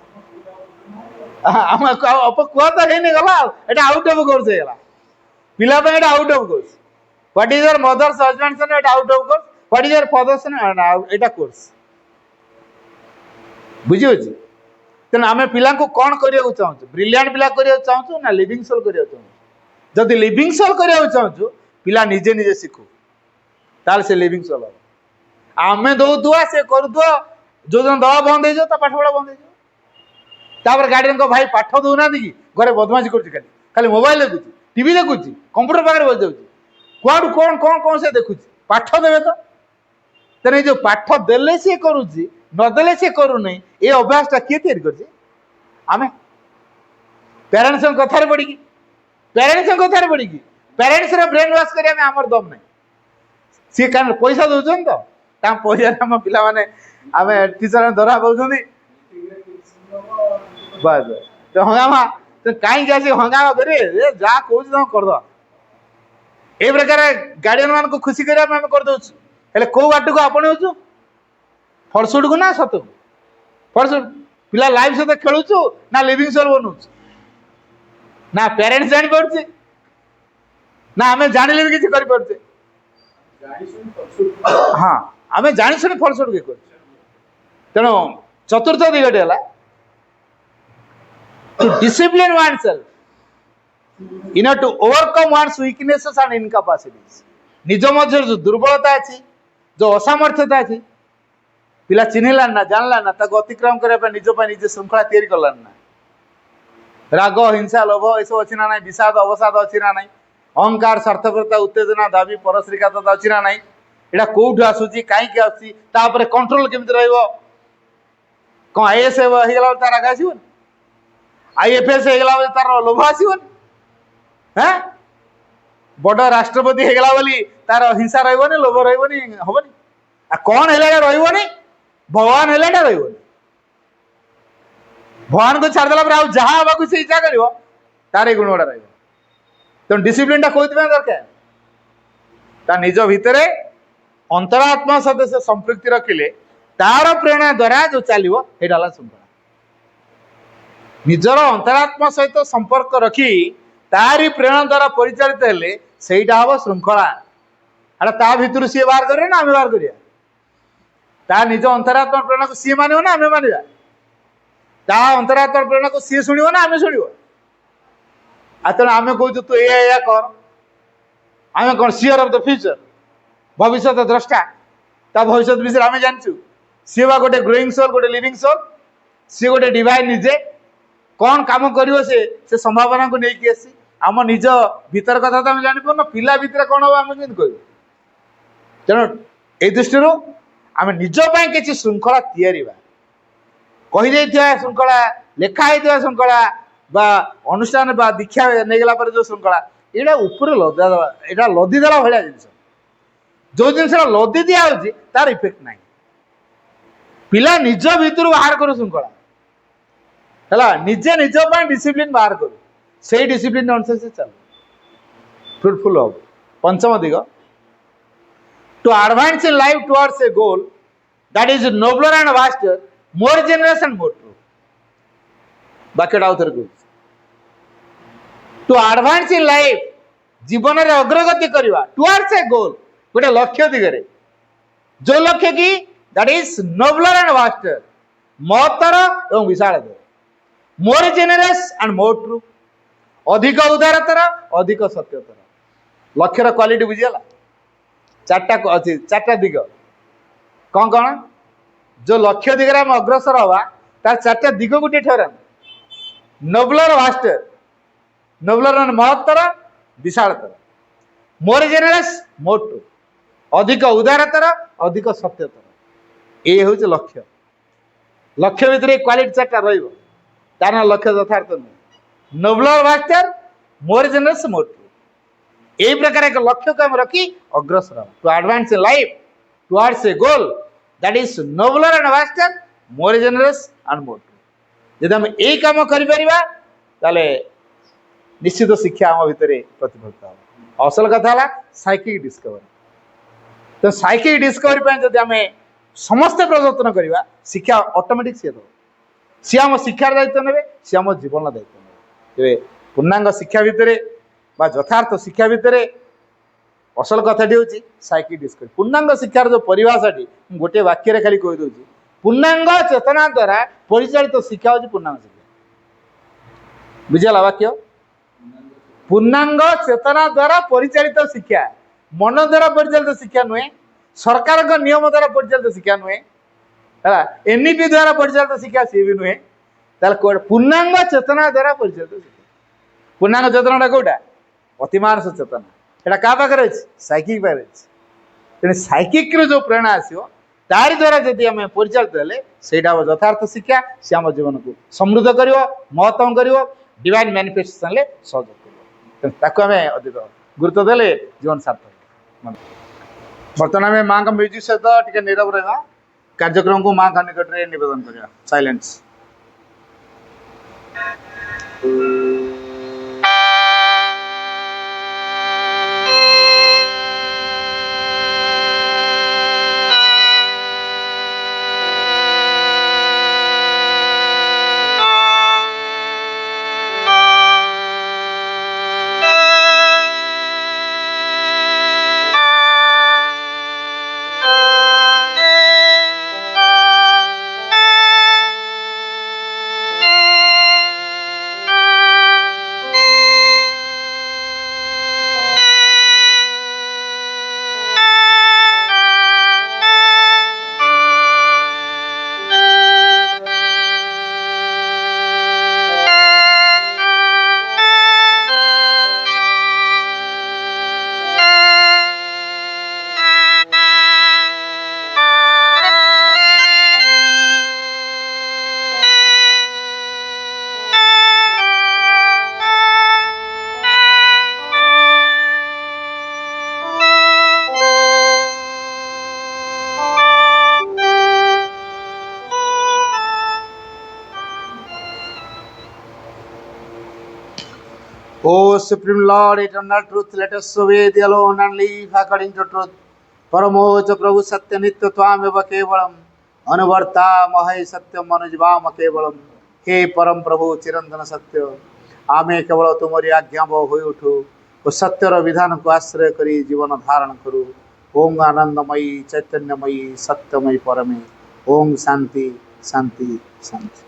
हम अपा कुआ तो है नहीं गला एटा आउट ऑफ कोर्स है गला पिला पे एटा out of course what is your mother's husband's name एटा out of course what is your father's name एटा कोर्स बुझुस तेना आमे पिला को कौन करिया को चाहू ब्रिलियंट पिला करिया चाहू ना लिविंग सोल करिया चाहू जदि लिविंग सोल करिया चाहू पिला निजे निजे शिखु ताल से लिविंग सोल हम आमे दौदुआ से करदुआ जो दिन दवा बंद हो पाठ पढ़ा बंद हो गार्डियन को भाई पाठ दौना कि घरे बदमाशी कर खाली मोबाइल देखुच टीवी देखुच कंप्यूटर पाखे बस जाऊँ कुआड़ू कौन कौन कौन से देखुच पाठ देवे तो तेरे जो पाठ देले सी करुच्ची नदेले सी करू नहीं ये अभ्यासटा किए तैयारी कर पेरेन्ट्स कथार पड़ी पेरेन्ट्स कथार पड़ी पेरेन्ट्स ब्रेन वाश कर दम नहीं सी कारण पैसा दौन तो पैसा आम पिला माने आम टीचर दरा पाँच बस तो हंगामा तो कहीं हंगामा कर जहाँ कह करद ये प्रकार गार्डियन मान को खुशी करने कर दे कौ बाट को आपणु फरसुट को ना सत फरसुट पिला लाइफ सहित खेलुचु ना लिविंग सोल बनऊ ना पेरेंट्स जानी पारे ना आम जानिले भी किसी करें हाँ आम जानी शुणी फलसुट के तेणु चतुर्थ दिगटे है to discipline oneself in to overcome one's weaknesses and incapacities निज मध्य जो दुर्बलता अच्छी जो असामर्थ्यता अच्छी पिला चिन्हलान ना जानला ना अतिक्रम करने निज निजे श्रृंखला तैयारी कलान ना राग हिंसा लोभ ये सब अच्छी ना ना विषाद अवसाद अच्छी ना ना अहंकार स्वार्थपरता उत्तेजना दाबी परश्रीकाता अच्छी ना ना यहाँ कौटू आसूची कहीं आसूपर कंट्रोल केमी रहा कौन आईएएस होगा तार राग आसवन आईएफएस होगा तार लोभ आसवन हाँ बड़ राष्ट्रपति होगा बोली तार हिंसा रही लोभ रही हेनी आ कौन है रही भगवान है रही भगवान को छाड़देला जहाँ हवा से इच्छा कर तार गुण गुड़ा रही तेणु डिसिप्लिन टा कौन दरकार निज भितर अंतरात्मा सहित से संपृक्ति रखिले तार प्रेरणा द्वारा जो चलो यहाँ श्रृंखला निजर अंतरात्मा सहित संपर्क रखी तारी प्रेरणा द्वारा परिचालित हेले सेटा हम श्रृंखला अरे ता भितर सी बाहर करें ना आम बाहर करिया ता निज अंतरात्मा प्रेरणा को सी मान ना आम मानवा ता अंतरात्मा प्रेरणा को सी शुण ना आम शुण तेणु आम कह तू या कर आम कौन सीयर ऑफ द फ्यूचर भविष्य द्रष्टा ता भविष्य विषय आम जानचु सी बा गोटे ग्रोइंग सोल गोटे लिविंग सोल सी गोटे डिवाइन निजे कौन काम कर से संभावना को लेकिन आसी आम निज भीतर कथा तो आम जापर पिला भीतर कौन हम आम कह तेणु ये दृष्टि आम निजपाई किसी श्रृंखला कही श्रृंखला लेखाई श्रृंखला बा अनुष्ठान बा दीक्षा नहीं पर जो श्रृंखला यहाँ ऊपर यहाँ लदीदेला भाया जिन जो जिन लदी दिया तार इफेक्ट ना पिला निज भितर बाहर करू श्रृंखला है निजे निजपाई डिसिप्लिन बाहर करू से डिसिप्लिन अनुसार से चल फ्रुटफुल हम पंचम दिग to advance in life towards a goal that is nobler and vaster more generous and more true वाक्यटा आउ थे कहूँ टू एडवांस इन लाइफ जीवन में अग्रगति करवा टुवर्ड्स ए गोल गोटे लक्ष्य दिगरे जो लक्ष्य की that is nobler and vaster महत्तर एवं विशालतर more generous and more true अधिक उदारतर अधिक सत्यतर लक्ष्यर क्वालिटी बुझीगला चार्टा अच्छी चार्टा दिग कौन कौन जो लक्ष्य दिगरे आम अग्रसर हवा तार चार्टा दिग गोटे ठहरा नोबलर वास्टर नोबलर महत्तर विशालतर मोर जेनरस मोर ट्रू अधिक उदारतर अधिक सत्यतर ये हूँ लक्ष्य लक्ष्य भितर क्वालिटी चार्टा तार लक्ष्य यथार्थ नुह नोबलर वास्टर मोर जेनरस मोर ट्रू यही प्रकार एक लक्ष्य को हम रखी अग्रसर to advance in life towards a goal that is nobler and vaster more generous and more true जब हम यही काम करें निश्चित शिक्षा आम भितर प्रतिफलित हो असल कथा है साइकिक डिस्कवरी तो साइकिक डिस्कवरी जब आम समस्ते प्रयत्न करवा शिक्षा ऑटोमेटिक सी आम शिक्षार दायित्व ने सी आम जीवन दायित्व ने पूर्णांग शिक्षा भितर यथार्थ शिक्षा भितर असल कथाटी हूँ साइकिक डिस्कवरी पूर्णांग शिक्षार जो परिभाषाटी गोटे वाक्य खाली कहीदे पूर्णांग चेतना द्वारा परिचालित शिक्षा हूँ पूर्णांग शिक्षा बुझेगा वाक्य पूर्णांग चेतना द्वारा परिचालित शिक्षा मन द्वारा परिचालित शिक्षा नुहे सरकार नियम द्वारा परिचालित शिक्षा नुहे है एनईपी द्वारा परिचालित शिक्षा सी भी नुहे पूर्णांग चेतना द्वारा परिचालित शिक्षा पूर्णांग चेतना कौटा अतिमानस चेतना यहाँ क्या पाखे साइकिक पाखे तेणु साइकिक जो प्रेरणा आसो तारी द्वारा जदि आम परिचालित हेले सेटा हम यथार्थ शिक्षा सी आम जीवन को समृद्ध कर महत्तम कर डिवाइन मैनिफेस्टेशन सहयोग कर आम अधिक गुरुत्व देले जीवन सार्थक बर्तमान आम माँ म्यूजिक सहित टे नीरव रहा कार्यक्रम को माँ का निकट में निवेदन करवा silence O Supreme Lord, eternal truth, let us obey thee alone and live according to truth. परमोच प्रभु सत्य नित्य त्वामेव केवलम अनुवर्ता महे सत्यम अनुजीवाम केवलम हे परम प्रभु चिरंतन सत्य आमे केवल तुमरी आज्ञाव हो उठू और सत्यर विधान को आश्रय करी जीवन धारण करू ओम आनंदमयी चैतन्यमयी सत्यमयी परमे ओम शांति शांति शांति।